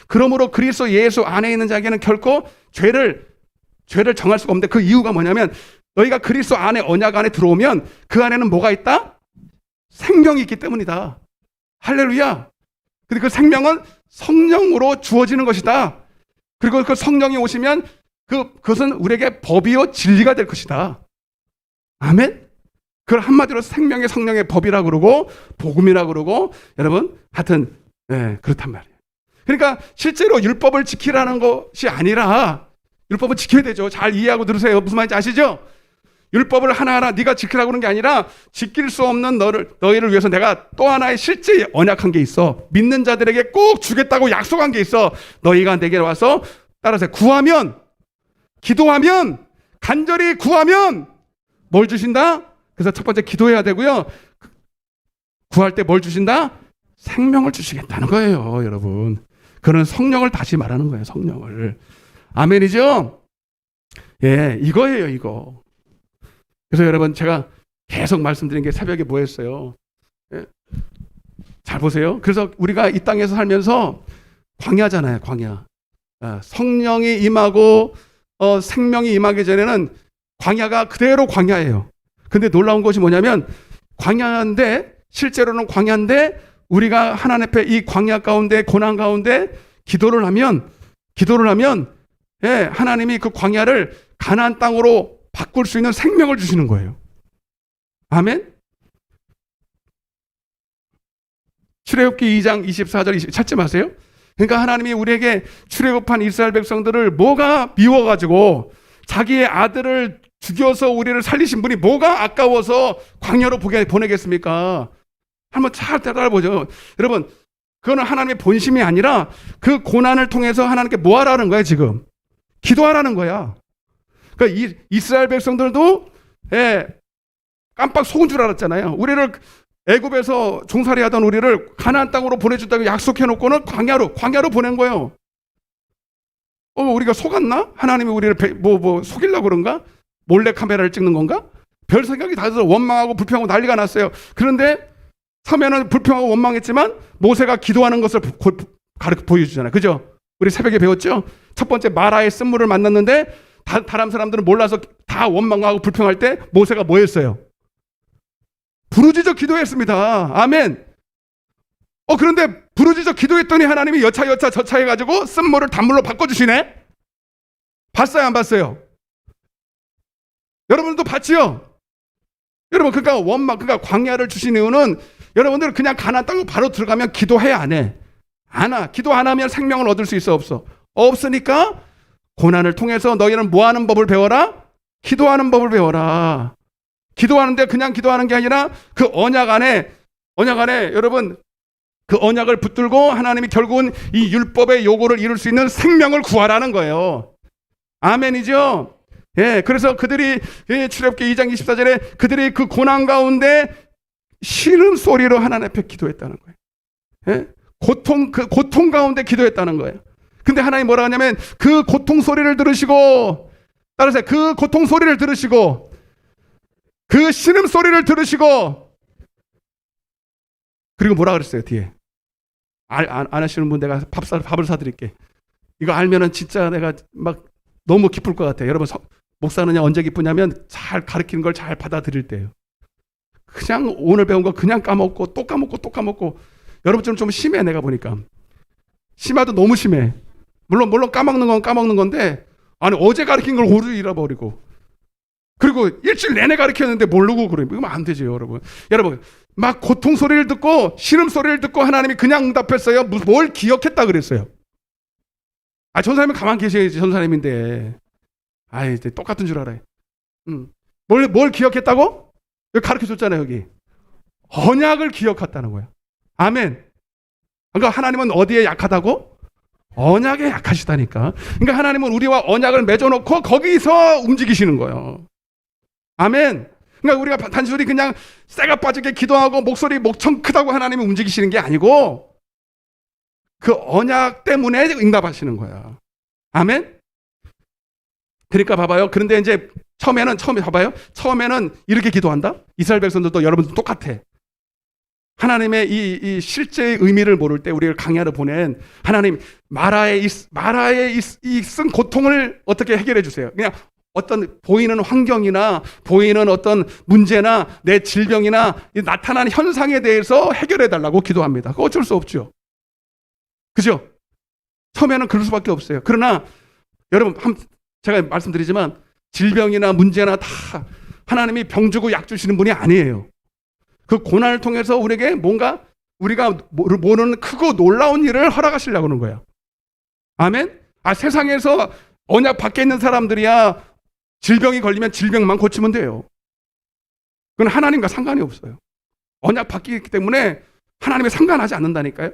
그러므로 그리스도 예수 안에 있는 자에게는 결코 죄를 정할 수가 없는데, 그 이유가 뭐냐면 너희가 그리스도 안에, 언약 안에 들어오면 그 안에는 뭐가 있다? 생명이 있기 때문이다. 할렐루야. 근데 그 생명은 성령으로 주어지는 것이다. 그리고 그 성령이 오시면 그것은 우리에게 법이요 진리가 될 것이다. 아멘? 그걸 한마디로 생명의 성령의 법이라고 그러고 복음이라고 그러고, 여러분 하여튼 그렇단 말이에요. 그러니까 실제로 율법을 지키라는 것이 아니라, 율법을 지켜야 되죠. 잘 이해하고 들으세요. 무슨 말인지 아시죠? 율법을 하나하나 네가 지키라고 하는 게 아니라 지킬 수 없는 너희를 위해서 내가 또 하나의 실제 언약한 게 있어. 믿는 자들에게 꼭 주겠다고 약속한 게 있어. 너희가 내게 와서 따라서 구하면, 기도하면, 간절히 구하면 뭘 주신다? 그래서 첫 번째 기도해야 되고요. 구할 때 뭘 주신다? 생명을 주시겠다는 거예요, 여러분. 그는 성령을 다시 말하는 거예요, 성령을. 아멘이죠? 예, 이거예요, 이거. 그래서 여러분, 제가 계속 말씀드린 게 새벽에 뭐 했어요? 예? 잘 보세요. 그래서 우리가 이 땅에서 살면서 광야잖아요, 광야. 성령이 임하고 생명이 임하기 전에는 광야가 그대로 광야예요. 근데 놀라운 것이 뭐냐면, 광야인데, 실제로는 광야인데, 우리가 하나님 앞에 이 광야 가운데, 고난 가운데 기도를 하면 하나님이 그 광야를 가나안 땅으로 바꿀 수 있는 생명을 주시는 거예요. 아멘? 출애굽기 2장 24절 찾지 마세요. 그러니까 하나님이 우리에게 출애굽한 이스라엘 백성들을 뭐가 미워가지고 자기의 아들을 죽여서 우리를 살리신 분이 뭐가 아까워서 광야로 보내겠습니까? 한번 잘 따라보죠. 여러분, 그거는 하나님의 본심이 아니라 그 고난을 통해서 하나님께 뭐 하라는 거예요, 지금? 기도하라는 거야. 그러니까 이스라엘 백성들도 깜빡 속은 줄 알았잖아요. 우리를 애굽에서 종살이 하던 우리를 가나안 땅으로 보내준다고 약속해놓고는 광야로 보낸 거예요. 우리가 속았나? 하나님이 우리를 속이려고 그런가? 몰래 카메라를 찍는 건가? 별 생각이 다 들어서 원망하고 불평하고 난리가 났어요. 그런데 처음에는 불평하고 원망했지만 모세가 기도하는 것을 보여주잖아요. 그죠? 우리 새벽에 배웠죠? 첫 번째 마라의 쓴물을 만났는데 다른 사람들은 몰라서 다 원망하고 불평할 때 모세가 뭐 했어요? 부르짖어 기도했습니다. 아멘. 그런데 부르짖어 기도했더니 하나님이 여차 저차 해가지고 쓴물을 단물로 바꿔주시네? 봤어요, 안 봤어요? 여러분도 봤지요? 여러분, 그러니까 광야를 주신 이유는, 여러분들 그냥 가나안 땅으로 바로 들어가면 기도해, 안 해? 안 하. 기도 안 하면 생명을 얻을 수 있어, 없어? 없으니까 고난을 통해서 너희는 뭐 하는 법을 배워라? 기도하는 법을 배워라. 기도하는데 그냥 기도하는 게 아니라 그 언약 안에 여러분, 그 언약을 붙들고 하나님이 결국은 이 율법의 요구를 이룰 수 있는 생명을 구하라는 거예요. 아멘이죠? 예, 그래서 그들이 출애굽기 2장 24절에 그들이 그 고난 가운데 쉬는 소리로 하나님 앞에 기도했다는 거예요. 예? 고통 가운데 기도했다는 거예요. 근데 하나님 뭐라 하냐면 그 고통 소리를 들으시고, 따라서 그 고통 소리를 들으시고, 그 신음 소리를 들으시고, 그리고 뭐라 그랬어요, 뒤에? 안 하시는 분 내가 밥을 사드릴게. 이거 알면은 진짜 내가 막 너무 기쁠 것 같아요. 여러분, 목사는 언제 기쁘냐면 잘 가르치는 걸 잘 받아들일 때예요. 그냥 오늘 배운 거 그냥 까먹고 또 까먹고. 여러분처럼 좀 심해, 내가 보니까. 심해도 너무 심해. 물론 까먹는 건 까먹는 건데, 아니 어제 가르친 걸 오늘 잃어버리고, 그리고 일주일 내내 가르쳤는데 모르고 그러면 안 되죠, 여러분. 여러분, 막 고통 소리를 듣고 신음 소리를 듣고 하나님이 그냥 응답했어요? 뭘 기억했다 그랬어요? 전사님은 가만 계셔야지, 전사님인데. 이제 똑같은 줄 알아요. 뭘 기억했다고? 여기 가르쳐 줬잖아요. 여기 언약을 기억했다는 거예요. 아멘. 그러니까 하나님은 어디에 약하다고? 언약에 약하시다니까. 그러니까 하나님은 우리와 언약을 맺어놓고 거기서 움직이시는 거예요. 아멘. 그러니까 우리가 단순히 그냥 쇠가 빠지게 기도하고 목소리 목청 크다고 하나님이 움직이시는 게 아니고 그 언약 때문에 응답하시는 거야. 아멘. 그러니까 봐봐요. 그런데 이제 처음에는 이렇게 기도한다. 이스라엘 백성들도 여러분들 똑같아. 하나님의 이 실제의 의미를 모를 때 우리를 강야로 보낸 하나님 마라에 쓴 고통을 어떻게 해결해 주세요. 그냥 어떤 보이는 환경이나 보이는 어떤 문제나 내 질병이나 나타나는 현상에 대해서 해결해 달라고 기도합니다. 그거 어쩔 수 없죠. 그죠? 처음에는 그럴 수밖에 없어요. 그러나 여러분 제가 말씀드리지만 질병이나 문제나 다 하나님이 병 주고 약 주시는 분이 아니에요. 그 고난을 통해서 우리에게 뭔가 우리가 모르는 크고 놀라운 일을 허락하시려고 하는 거예요. 아멘? 세상에서 언약 밖에 있는 사람들이야 질병이 걸리면 질병만 고치면 돼요. 그건 하나님과 상관이 없어요. 언약 밖에 있기 때문에 하나님에 상관하지 않는다니까요.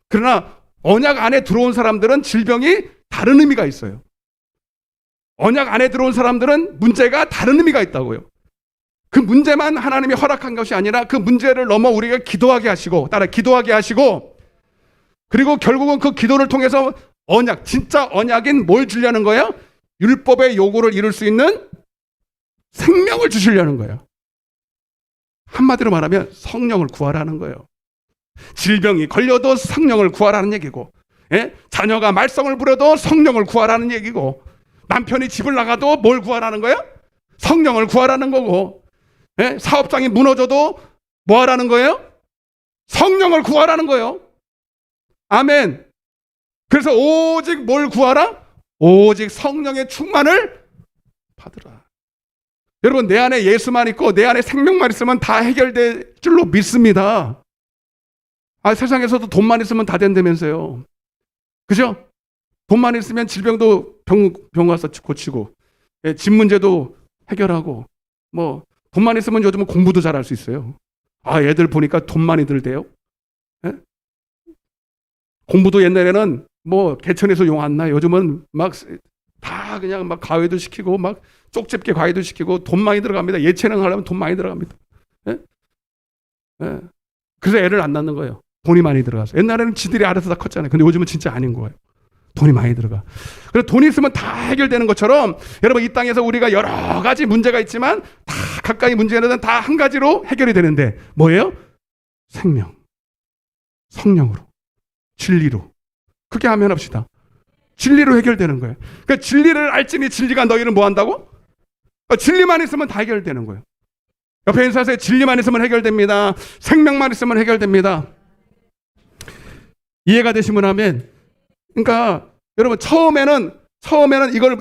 그러나 언약 안에 들어온 사람들은 질병이 다른 의미가 있어요. 언약 안에 들어온 사람들은 문제가 다른 의미가 있다고요. 그 문제만 하나님이 허락한 것이 아니라 그 문제를 넘어 우리가 기도하게 하시고 기도하게 하시고 그리고 결국은 그 기도를 통해서 언약, 진짜 언약인 뭘 주려는 거예요? 율법의 요구를 이룰 수 있는 생명을 주시려는 거예요. 한마디로 말하면 성령을 구하라는 거예요. 질병이 걸려도 성령을 구하라는 얘기고, 자녀가 말썽을 부려도 성령을 구하라는 얘기고, 남편이 집을 나가도 뭘 구하라는 거예요? 성령을 구하라는 거고, 사업장이 무너져도 뭐 하라는 거예요? 성령을 구하라는 거예요. 아멘. 그래서 오직 뭘 구하라? 오직 성령의 충만을 받으라. 여러분 내 안에 예수만 있고 내 안에 생명만 있으면 다 해결될 줄로 믿습니다. 세상에서도 돈만 있으면 다 된다면서요. 그죠? 돈만 있으면 질병도 병 가서 고치고 집 문제도 해결하고 돈만 있으면 요즘은 공부도 잘할 수 있어요. 애들 보니까 돈 많이 들대요. 공부도 옛날에는 개천에서 용 안 나. 요즘은 다 그냥 과외도 시키고 쪽집게 과외도 시키고 돈 많이 들어갑니다. 예체능 하려면 돈 많이 들어갑니다. 그래서 애를 안 낳는 거예요. 돈이 많이 들어가서. 옛날에는 지들이 알아서 다 컸잖아요. 근데 요즘은 진짜 아닌 거예요. 돈이 많이 들어가. 그래서 돈이 있으면 다 해결되는 것처럼 여러분 이 땅에서 우리가 여러 가지 문제가 있지만 다 각각의 문제는 다 한 가지로 해결이 되는데 뭐예요? 생명, 성령으로, 진리로. 그렇게 하면 합시다. 진리로 해결되는 거예요. 그러니까 진리를 알지니 진리가 너희를 뭐 한다고? 진리만 있으면 다 해결되는 거예요. 옆에 인사하세요. 진리만 있으면 해결됩니다. 생명만 있으면 해결됩니다. 이해가 되시면 하면, 그러니까 여러분 처음에는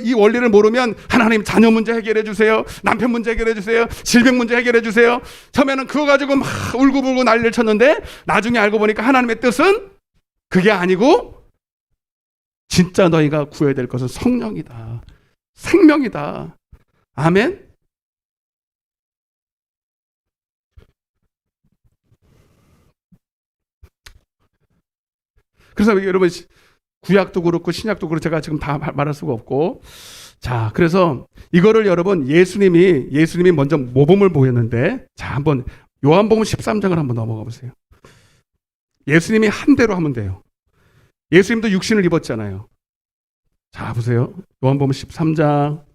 이 원리를 모르면 하나님 자녀 문제 해결해 주세요. 남편 문제 해결해 주세요. 질병 문제 해결해 주세요. 처음에는 그거 가지고 막 울고불고 난리를 쳤는데 나중에 알고 보니까 하나님의 뜻은 그게 아니고 진짜 너희가 구해야 될 것은 성령이다. 생명이다. 아멘. 그래서 여러분 구약도 그렇고 신약도 그렇고 제가 지금 다 말할 수가 없고, 자 그래서 이거를 여러분 예수님이 먼저 모범을 보였는데, 자 한번 요한복음 13장을 한번 넘어가 보세요. 예수님이 한 대로 하면 돼요. 예수님도 육신을 입었잖아요. 자 보세요. 요한복음 13장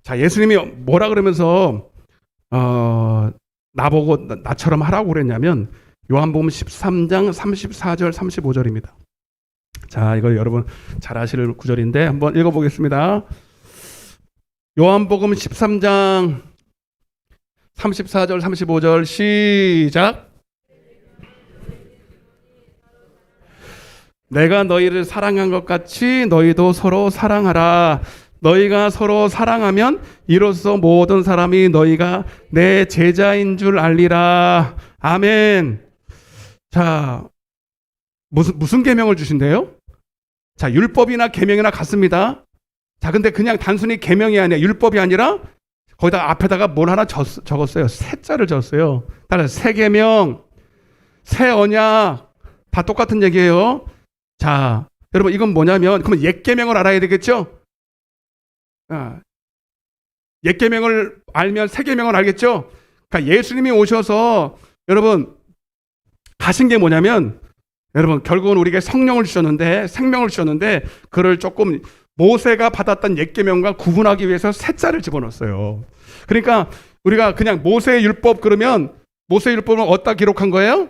자, 예수님이 뭐라 그러면서 나보고 나처럼 하라고 그랬냐면 요한복음 13장 34절 35절입니다. 자, 이거 여러분 잘 아실 구절인데 한번 읽어보겠습니다. 요한복음 13장 34절 35절 시작. 내가 너희를 사랑한 것 같이 너희도 서로 사랑하라. 너희가 서로 사랑하면 이로써 모든 사람이 너희가 내 제자인 줄 알리라. 아멘. 자, 무슨 계명을 주신대요? 자, 율법이나 계명이나 같습니다. 자, 근데 그냥 단순히 계명이 아니라 율법이 아니라 거기다 앞에다가 뭘 하나 적었어요. 새 자를 적었어요. 따라서 새 계명, 새 언약 다 똑같은 얘기예요. 자, 여러분 이건 뭐냐면 그러면 옛 계명을 알아야 되겠죠? 옛 계명을 알면 새 계명을 알겠죠? 그러니까 예수님이 오셔서 여러분 하신 게 뭐냐면 여러분 결국은 우리에게 성령을 주셨는데 생명을 주셨는데 그를 조금 모세가 받았던 옛 계명과 구분하기 위해서 새 자를 집어넣었어요. 그러니까 우리가 그냥 모세의 율법 그러면 모세의 율법은 어디다 기록한 거예요?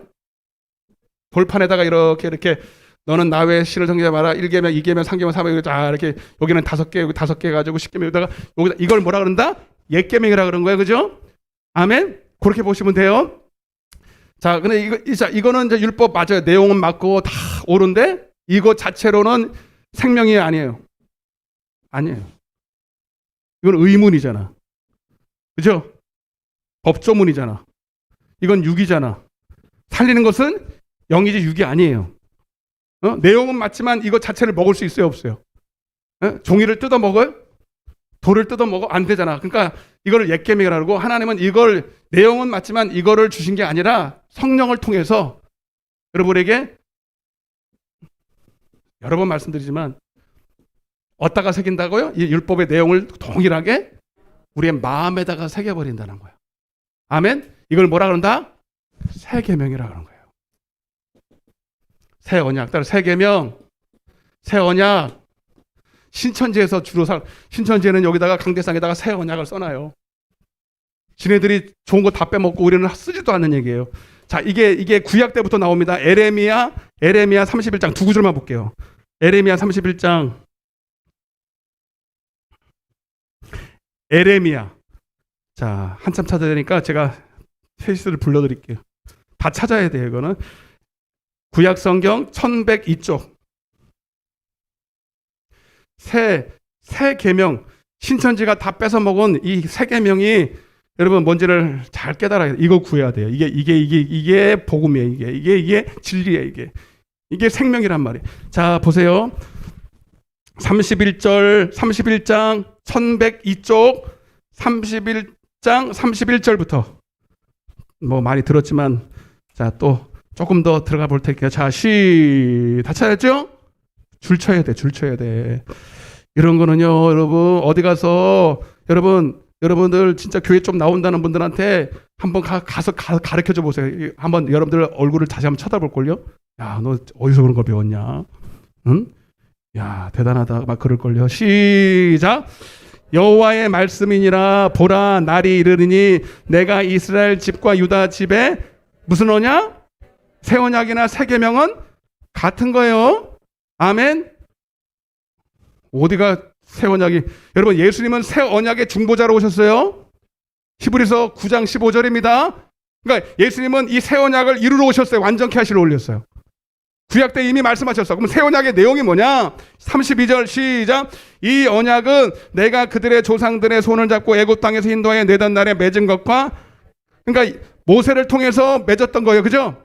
돌판에다가 이렇게 너는 나 외에 신을 섬기지 마라. 1계명, 2계명, 3계명, 4계명 자 이렇게 여기는 5개, 여기 5개 가지고 10계명에다가 여기다 이걸 뭐라 그런다? 옛 계명이라 그런 거예요. 그죠? 아멘. 그렇게 보시면 돼요. 자, 근데 이거는 이제 율법 맞아요. 내용은 맞고 다 옳은데 이거 자체로는 생명이 아니에요. 아니에요. 이건 의문이잖아. 그죠? 법조문이잖아. 이건 육이잖아. 살리는 것은 영이지 육이 아니에요. 내용은 맞지만 이거 자체를 먹을 수 있어요, 없어요? 종이를 뜯어 먹어요? 돌을 뜯어 먹어? 안 되잖아. 그러니까 이거를 옛 계명이라고 하고 하나님은 이걸 내용은 맞지만 이거를 주신 게 아니라 성령을 통해서 여러분에게 여러 번 말씀드리지만 어디다가 새긴다고요? 이 율법의 내용을 동일하게 우리의 마음에다가 새겨버린다는 거예요. 아멘? 이걸 뭐라 그런다? 새 계명이라 그런 거예요. 새 언약. 따라 새 계명, 새 언약. 신천지에서 주로 신천지에는 여기다가 강대상에다가 새 언약을 써놔요. 지네들이 좋은 거 다 빼먹고 우리는 쓰지도 않는 얘기예요. 자, 이게 구약 때부터 나옵니다. 에레미야 31장 두 구절만 볼게요. 에레미야 31장. 에레미야. 자, 한참 찾아야 되니까 제가 페이스를 불러드릴게요. 다 찾아야 돼요, 이거는. 구약 성경 1102쪽. 새 계명, 신천지가 다 뺏어 먹은 이 새 계명이 여러분 뭔지를 잘 깨달아야 돼요. 이거 구해야 돼요. 이게 복음이에요. 이게 진리예요. 이게 생명이란 말이에요. 자, 보세요. 31장 1102쪽 31장 31절부터 뭐 많이 들었지만 자, 또 조금 더 들어가 볼 테니까 자, 다 찾았죠? 줄 쳐야 돼. 이런 거는요, 여러분 어디 가서 여러분들 진짜 교회 좀 나온다는 분들한테 한번 가서 가르쳐 줘 보세요. 한번 여러분들 얼굴을 다시 한번 쳐다볼 걸요. 야, 너 어디서 그런 걸 배웠냐? 응? 야, 대단하다. 막 그럴 걸요. 시작. 여호와의 말씀이니라. 보라, 날이 이르리니 내가 이스라엘 집과 유다 집에 무슨 언약? 새 언약이나 새 계명은 같은 거예요. 아멘. 어디가 새 언약이? 여러분 예수님은 새 언약의 중보자로 오셨어요. 히브리서 9장 15절입니다. 그러니까 예수님은 이 새 언약을 이루러 오셨어요. 완전케 하시러 올렸어요. 구약 때 이미 말씀하셨어. 그럼 새 언약의 내용이 뭐냐? 32절 시작. 이 언약은 내가 그들의 조상들의 손을 잡고 애굽 땅에서 인도하여 내던 날에 맺은 것과 그러니까 모세를 통해서 맺었던 거예요. 그죠?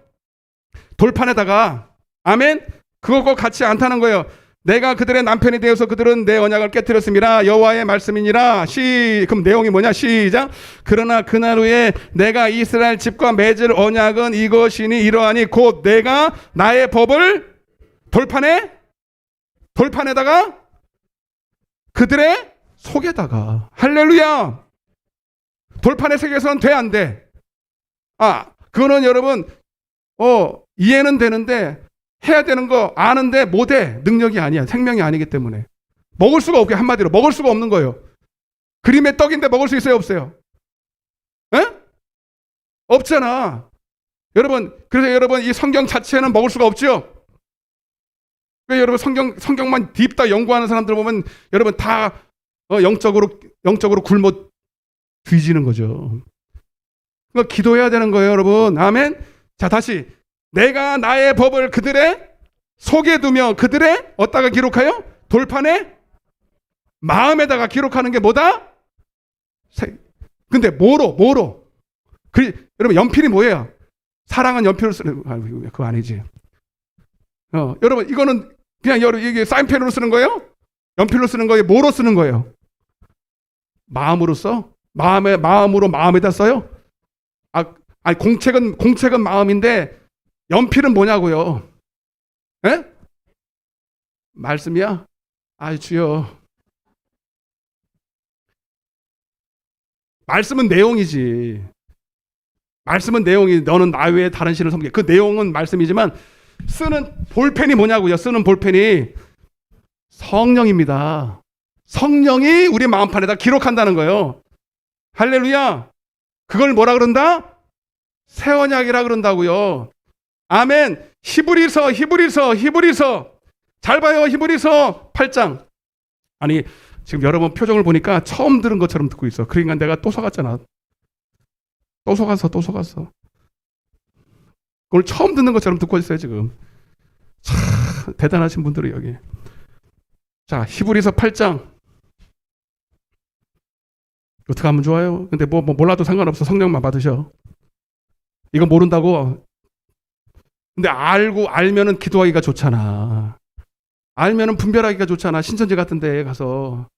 돌판에다가 아멘. 그것과 같이 않다는 거예요. 내가 그들의 남편이 되어서 그들은 내 언약을 깨뜨렸습니다. 여호와의 말씀이니라. 그럼 내용이 뭐냐? 시작. 그러나 그날 후에 내가 이스라엘 집과 맺을 언약은 이것이니 이러하니 곧 내가 나의 법을 돌판에다가 그들의 속에다가. 할렐루야. 돌판에 새겨서는 돼, 안 돼? 그거는 여러분 이해는 되는데 해야 되는 거 아는데 못해. 능력이 아니야. 생명이 아니기 때문에. 먹을 수가 없게, 한마디로 먹을 수가 없는 거예요. 그림의 떡인데 먹을 수 있어요, 없어요? 에? 없잖아. 그래서 여러분 이 성경 자체는 먹을 수가 없죠? 그러니까 여러분 성경만 딥다 연구하는 사람들 보면 여러분 다 영적으로 굶어 뒤지는 거죠. 그러니까 기도해야 되는 거예요, 여러분. 아멘. 자, 다시. 내가 나의 법을 그들의 속에 두며 그들의 어디다가 기록하여? 돌판에 마음에다가 기록하는 게 뭐다? 근데 뭐로? 여러분, 연필이 뭐예요? 사랑은 연필로 쓰는, 그거 아니지. 여러분, 이거는 그냥 이게 사인펜으로 쓰는 거예요? 연필로 쓰는 거예요? 뭐로 쓰는 거예요? 마음으로 써? 마음으로 마음에다 써요? 아니, 공책은 마음인데, 연필은 뭐냐고요? 에? 말씀이야? 아이, 주여. 말씀은 내용이지. 말씀은 내용이, 너는 나 외에 다른 신을 섬기게. 그 내용은 말씀이지만, 쓰는 볼펜이 뭐냐고요? 쓰는 볼펜이 성령입니다. 성령이 우리 마음판에다 기록한다는 거예요. 할렐루야. 그걸 뭐라 그런다? 새 언약이라 그런다고요. 아멘. 히브리서 잘 봐요. 히브리서 8장. 아니, 지금 여러분 표정을 보니까 처음 들은 것처럼 듣고 있어. 그러니까 내가 또 속았잖아. 또 속았어. 오늘 처음 듣는 것처럼 듣고 있어요, 지금. 참 대단하신 분들이 여기. 자, 히브리서 8장. 어떻게 하면 좋아요? 근데 뭐 몰라도 상관없어. 성령만 받으셔. 이거 모른다고. 근데 알면은 기도하기가 좋잖아. 알면은 분별하기가 좋잖아. 신천지 같은 데에 가서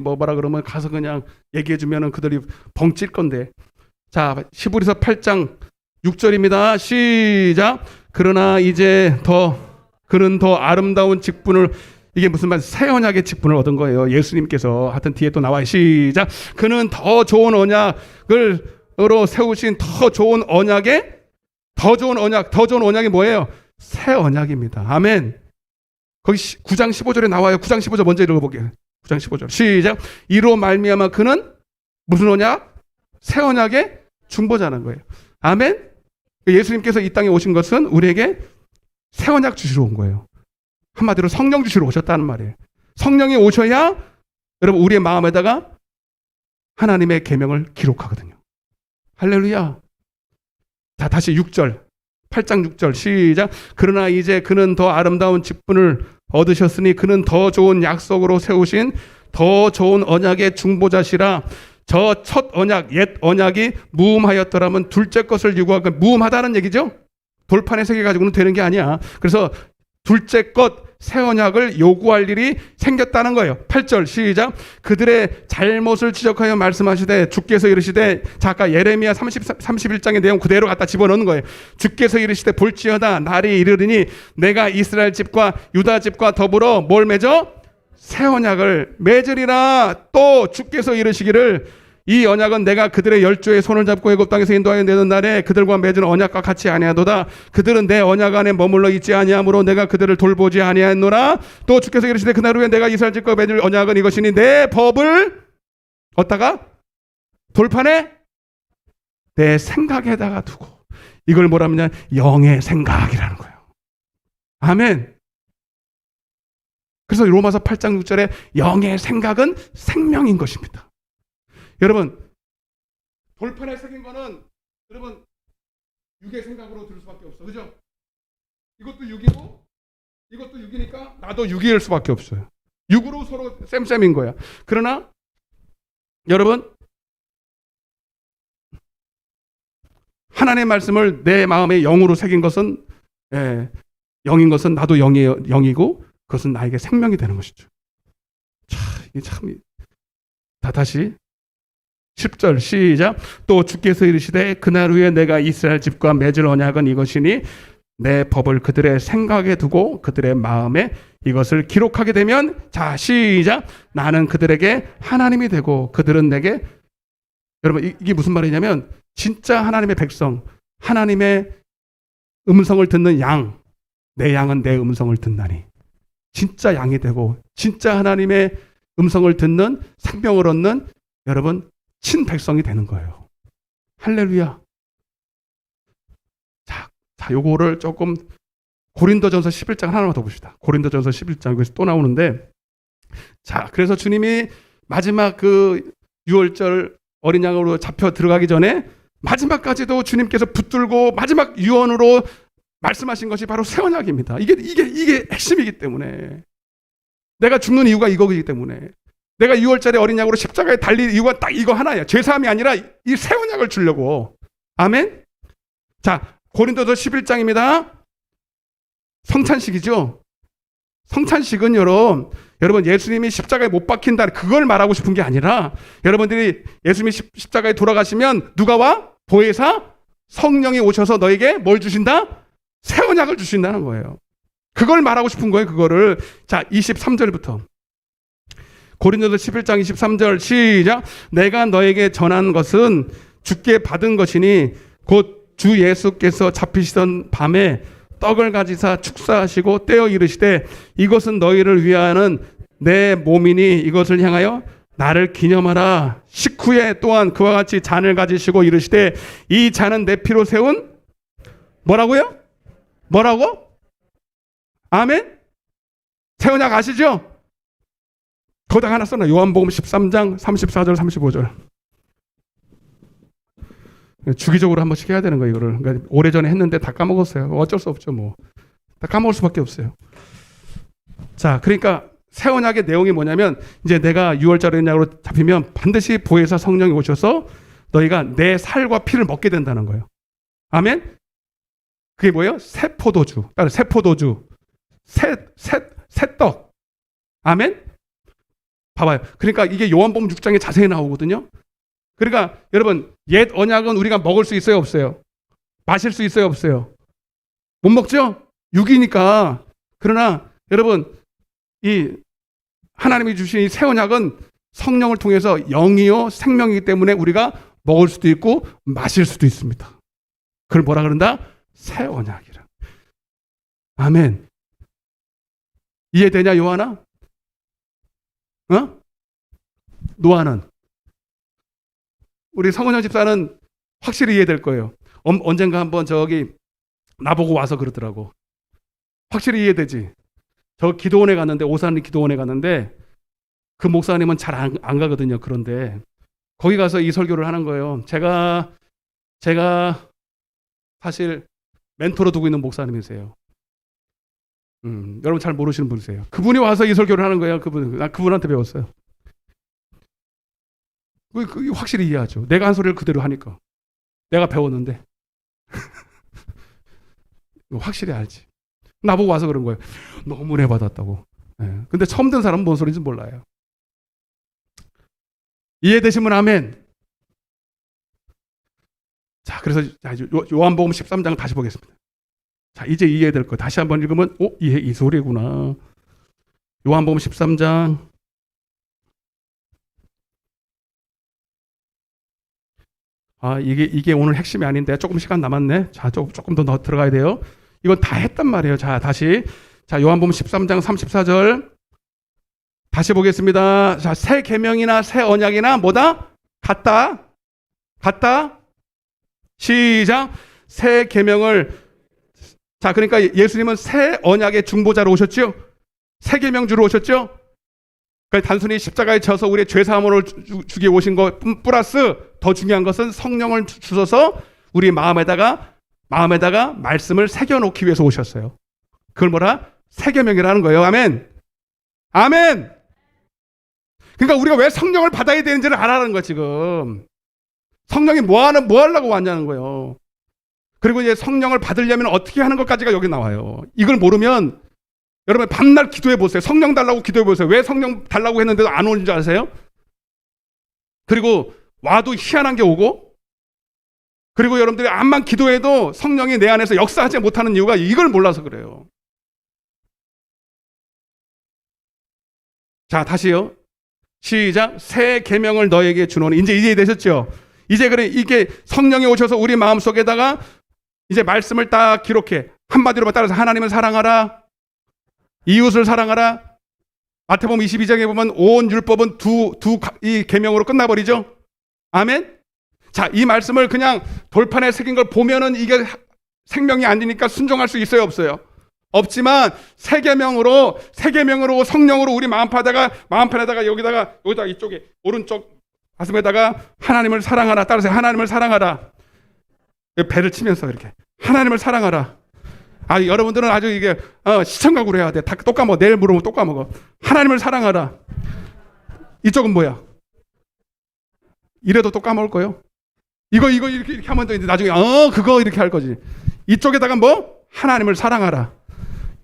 뭐라 그러면 가서 그냥 얘기해 주면은 그들이 벙찔 건데. 자, 히브리서 8장 6절입니다. 시작. 그러나 이제 그는 더 아름다운 직분을, 이게 무슨 말, 새 언약의 직분을 얻은 거예요. 예수님께서. 하여튼 뒤에 또 나와요. 시작. 그는 더 좋은 언약으로 세우신 더 좋은 언약이 뭐예요? 새 언약입니다. 아멘. 거기 9장 15절에 나와요. 9장 15절 먼저 읽어볼게요. 9장 15절. 시작. 이로 말미암아 그는 무슨 언약? 새 언약의 중보자는 거예요. 아멘. 예수님께서 이 땅에 오신 것은 우리에게 새 언약 주시러 온 거예요. 한마디로 성령 주시러 오셨다는 말이에요. 성령이 오셔야 여러분 우리의 마음에다가 하나님의 계명을 기록하거든요. 할렐루야. 자, 다시 6절. 8장 6절 시작. 그러나 이제 그는 더 아름다운 직분을 얻으셨으니 그는 더 좋은 약속으로 세우신 더 좋은 언약의 중보자시라. 저 첫 언약, 옛 언약이 무음하였더라면 둘째 것을 요구하고, 무음하다는 얘기죠. 돌판에 새겨가지고는 되는 게 아니야. 그래서 둘째 것, 새 언약을 요구할 일이 생겼다는 거예요. 8절 시작. 그들의 잘못을 지적하여 말씀하시되 주께서 이르시되, 자, 아까 예레미야 31장의 내용 그대로 갖다 집어넣는 거예요. 주께서 이르시되 볼지어다 날이 이르리니 내가 이스라엘 집과 유다 집과 더불어 뭘 맺어? 새 언약을 맺으리라. 또 주께서 이르시기를 이 언약은 내가 그들의 열조의 손을 잡고 애굽 땅에서 인도하여 내는 날에 그들과 맺은 언약과 같이 아니하도다. 그들은 내 언약 안에 머물러 있지 아니하므로 내가 그들을 돌보지 아니하노라. 또 주께서 이르시되 그날 후에 내가 이스라엘 집과 맺을 언약은 이것이니 내 법을 어디다가? 돌판에 내 생각에다가 두고. 이걸 뭐라 하면 영의 생각이라는 거예요. 아멘. 그래서 로마서 8장 6절에 영의 생각은 생명인 것입니다. 여러분, 돌판에 새긴 거는 여러분 육의 생각으로 들을 수밖에 없어. 그죠? 이것도 육이고 이것도 육이니까 나도 육일 수밖에 없어요. 육으로 서로 쌤쌤인 거야. 그러나 여러분, 하나님의 말씀을 내 마음에 영으로 새긴 것은, 영인 것은 나도 영이고 그것은 나에게 생명이 되는 것이죠. 이게 참. 다시 10절 시작. 또 주께서 이르시되 그날 후에 내가 이스라엘 집과 맺을 언약은 이것이니 내 법을 그들의 생각에 두고 그들의 마음에 이것을 기록하게 되면, 자, 시작. 나는 그들에게 하나님이 되고 그들은 내게. 여러분, 이게 무슨 말이냐면 진짜 하나님의 백성, 하나님의 음성을 듣는 양, 내 양은 내 음성을 듣나니. 진짜 양이 되고 진짜 하나님의 음성을 듣는, 생명을 얻는 여러분 친백성이 되는 거예요. 할렐루야. 자, 요거를 조금 고린도전서 11장 하나만 더 봅시다. 고린도전서 11장 여기서 또 나오는데, 자, 그래서 주님이 마지막 그 유월절 어린 양으로 잡혀 들어가기 전에 마지막까지도 주님께서 붙들고 마지막 유언으로 말씀하신 것이 바로 새 언약입니다. 이게 핵심이기 때문에, 내가 죽는 이유가 이거이기 때문에 내가 6월절에 어린 양으로 십자가에 달릴 이유가 딱 이거 하나예요. 죄사함이 아니라 이 새 언약을 주려고. 아멘. 자, 고린도서 11장입니다. 성찬식이죠. 성찬식은 여러분 예수님이 십자가에 못 박힌다 그걸 말하고 싶은 게 아니라 여러분들이 예수님이 십자가에 돌아가시면 누가 와? 보혜사 성령이 오셔서 너에게 뭘 주신다? 새 언약을 주신다는 거예요. 그걸 말하고 싶은 거예요. 그거를. 자, 23절부터 고린도서 11장 23절 시작. 내가 너에게 전한 것은 주께 받은 것이니 곧 주 예수께서 잡히시던 밤에 떡을 가지사 축사하시고 떼어 이르시되 이것은 너희를 위하는 내 몸이니 이것을 향하여 나를 기념하라. 식후에 또한 그와 같이 잔을 가지시고 이르시되 이 잔은 내 피로 세운 뭐라고요? 뭐라고? 아멘? 새 언약 아시죠? 거기다 하나 써놔. 요한복음 13장 34절 35절. 주기적으로 한 번씩 해야 되는 거예요. 이거를. 그러니까 오래전에 했는데 다 까먹었어요. 어쩔 수 없죠. 뭐. 다 까먹을 수밖에 없어요. 자, 그러니까 새 언약의 내용이 뭐냐면 이제 내가 6월절 언약으로 잡히면 반드시 보혜사 성령이 오셔서 너희가 내 살과 피를 먹게 된다는 거예요. 아멘? 그게 뭐예요? 새 포도주. 따로 새 포도주. 새 떡. 아멘? 봐봐요. 그러니까 이게 요한복음 6장에 자세히 나오거든요. 그러니까 여러분 옛 언약은 우리가 먹을 수 있어요? 없어요? 마실 수 있어요? 없어요? 못 먹죠? 육이니까. 그러나 여러분 이 하나님이 주신 이 새 언약은 성령을 통해서 영이요 생명이기 때문에 우리가 먹을 수도 있고 마실 수도 있습니다. 그걸 뭐라 그런다? 새 언약이라. 아멘. 이해되냐 요한아? 어? 노아는? 우리 성은영 집사는 확실히 이해될 거예요. 언젠가 한번 저기 나보고 와서 그러더라고. 확실히 이해되지? 저 기도원에 갔는데 오산리 기도원에 갔는데 그 목사님은 잘 안 가거든요. 그런데 거기 가서 이 설교를 하는 거예요. 제가 사실 멘토로 두고 있는 목사님이세요. 여러분 잘 모르시는 분이세요. 그분이 와서 이 설교를 하는 거예요. 나 그분한테 배웠어요. 확실히 이해하죠. 내가 한 소리를 그대로 하니까. 내가 배웠는데. 확실히 알지. 나보고 와서 그런 거예요. 너무 은혜 받았다고. 네. 근데 처음 든 사람은 뭔 소리인지 몰라요. 이해되시면 아멘. 자, 그래서 요한복음 13장을 다시 보겠습니다. 자, 이제 이해될 거. 다시 한번 읽으면 이 소리구나. 요한복음 13장 이게 오늘 핵심이 아닌데 조금 시간 남았네. 자, 조금 더 들어가야 돼요. 이건 다 했단 말이에요. 자, 다시. 자, 요한복음 13장 34절. 다시 보겠습니다. 자, 새 계명이나 새 언약이나 뭐다? 같다. 시작. 새 계명을. 자, 그러니까 예수님은 새 언약의 중보자로 오셨죠? 새 계명주로 오셨죠? 그러니까 단순히 십자가에 져서 우리의 죄 사함을 주기 오신 것 플러스 더 중요한 것은 성령을 주셔서 우리 마음에다가 말씀을 새겨 놓기 위해서 오셨어요. 그걸 뭐라? 새 계명이라는 거예요. 아멘. 아멘. 그러니까 우리가 왜 성령을 받아야 되는지를 알아라는 거야, 지금. 성령이 뭐 하려고 왔냐는 거예요. 그리고 이제 성령을 받으려면 어떻게 하는 것까지가 여기 나와요. 이걸 모르면 여러분 밤낮 기도해 보세요. 성령 달라고 기도해 보세요. 왜 성령 달라고 했는데도 안 오는 줄 아세요? 그리고 와도 희한한 게 오고, 그리고 여러분들이 암만 기도해도 성령이 내 안에서 역사하지 못하는 이유가 이걸 몰라서 그래요. 자, 다시요. 시작. 새 계명을 너에게 주노니. 이제 이해되셨죠? 이제 그래 이게 성령이 오셔서 우리 마음속에다가 이제 말씀을 딱 기록해. 한마디로 따라서 하나님을 사랑하라. 이웃을 사랑하라. 마태복음 22장에 보면 온 율법은 이 계명으로 끝나버리죠. 아멘. 자, 이 말씀을 그냥 돌판에 새긴 걸 보면은 이게 생명이 아니니까 순종할 수 있어요, 없어요? 없지만 새 계명으로 성령으로 우리 마음판에다가 여기다가 이쪽에 오른쪽 가슴에다가 하나님을 사랑하라. 따라서 하나님을 사랑하라. 배를 치면서 이렇게 하나님을 사랑하라. 여러분들은 아주 이게 시청각으로 해야 돼. 다 또 까먹어. 내일 물으면 또 까먹어. 하나님을 사랑하라. 이쪽은 뭐야? 이래도 또 까먹을 거예요. 이거 이렇게 하면 또 이제 나중에 그거 이렇게 할 거지. 이쪽에다가 뭐? 하나님을 사랑하라.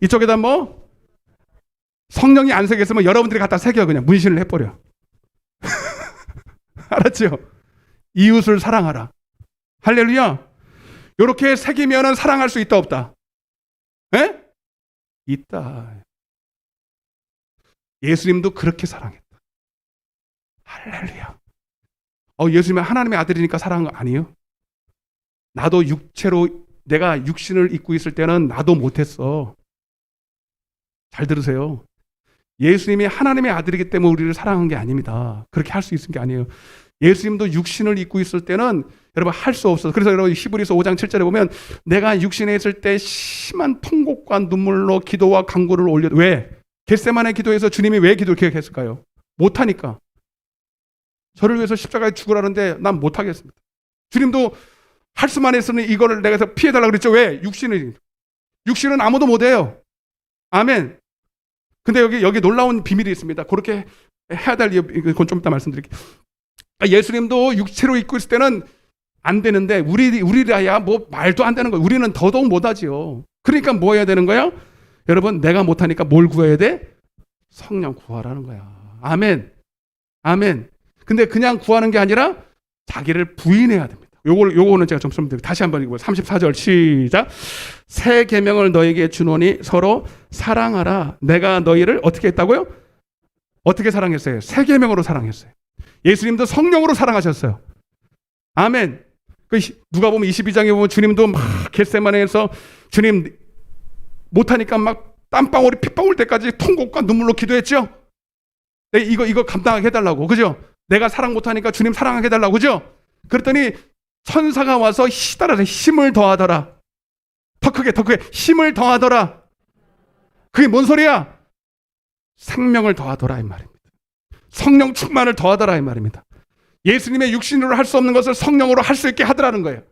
이쪽에다 뭐? 성령이 안 새겼으면 여러분들이 갖다 새겨 그냥 문신을 해버려. 알았죠? 이웃을 사랑하라. 할렐루야. 이렇게 새기면은 사랑할 수 있다 없다? 에? 있다. 예수님도 그렇게 사랑했다. 할렐루야. 예수님은 하나님의 아들이니까 사랑한 거 아니에요? 나도 육체로 내가 육신을 입고 있을 때는 나도 못했어. 잘 들으세요. 예수님이 하나님의 아들이기 때문에 우리를 사랑한 게 아닙니다. 그렇게 할 수 있는 게 아니에요. 예수님도 육신을 입고 있을 때는 여러분 할 수 없어서, 그래서 여러분 히브리서 5장 7절에 보면 내가 육신에 있을 때 심한 통곡과 눈물로 기도와 간구를 올려. 왜? 겟세마네 기도에서 주님이 왜 기도를 계획했을까요? 못하니까. 저를 위해서 십자가에 죽으라는데 난 못하겠습니다. 주님도 할 수만 했으니 이거를 내가 피해달라고 그랬죠. 왜? 육신은 아무도 못해요. 아멘. 근데 여기 놀라운 비밀이 있습니다. 그렇게 해야 될 이건 좀 이따 말씀드릴게요. 예수님도 육체로 입고 있을 때는 안 되는데 우리라야 뭐 말도 안 되는 거예요. 우리는 더더욱 못하지요. 그러니까 뭐 해야 되는 거야? 여러분, 내가 못하니까 뭘 구해야 돼? 성령 구하라는 거야. 아멘. 아멘. 근데 그냥 구하는 게 아니라 자기를 부인해야 됩니다. 요거는 제가 좀 설명드릴게요. 다시 한번 읽어요. 34절 시작. 새 계명을 너에게 주노니 서로 사랑하라. 내가 너희를 어떻게 했다고요? 어떻게 사랑했어요? 새 계명으로 사랑했어요. 예수님도 성령으로 사랑하셨어요. 아멘. 누가 보면 22장에 보면 주님도 막 겟세마네에서 주님 못하니까 막 땀방울이 핏방울 때까지 통곡과 눈물로 기도했죠. 이거 감당하게 해달라고. 그죠? 내가 사랑 못하니까 주님 사랑하게 해달라고. 그죠? 그랬더니 천사가 와서 따라서 힘을 더하더라. 더 크게 힘을 더하더라. 그게 뭔 소리야? 생명을 더하더라 이 말입니다. 성령 충만을 더하더라 이 말입니다. 예수님의 육신으로 할 수 없는 것을 성령으로 할 수 있게 하더라는 거예요.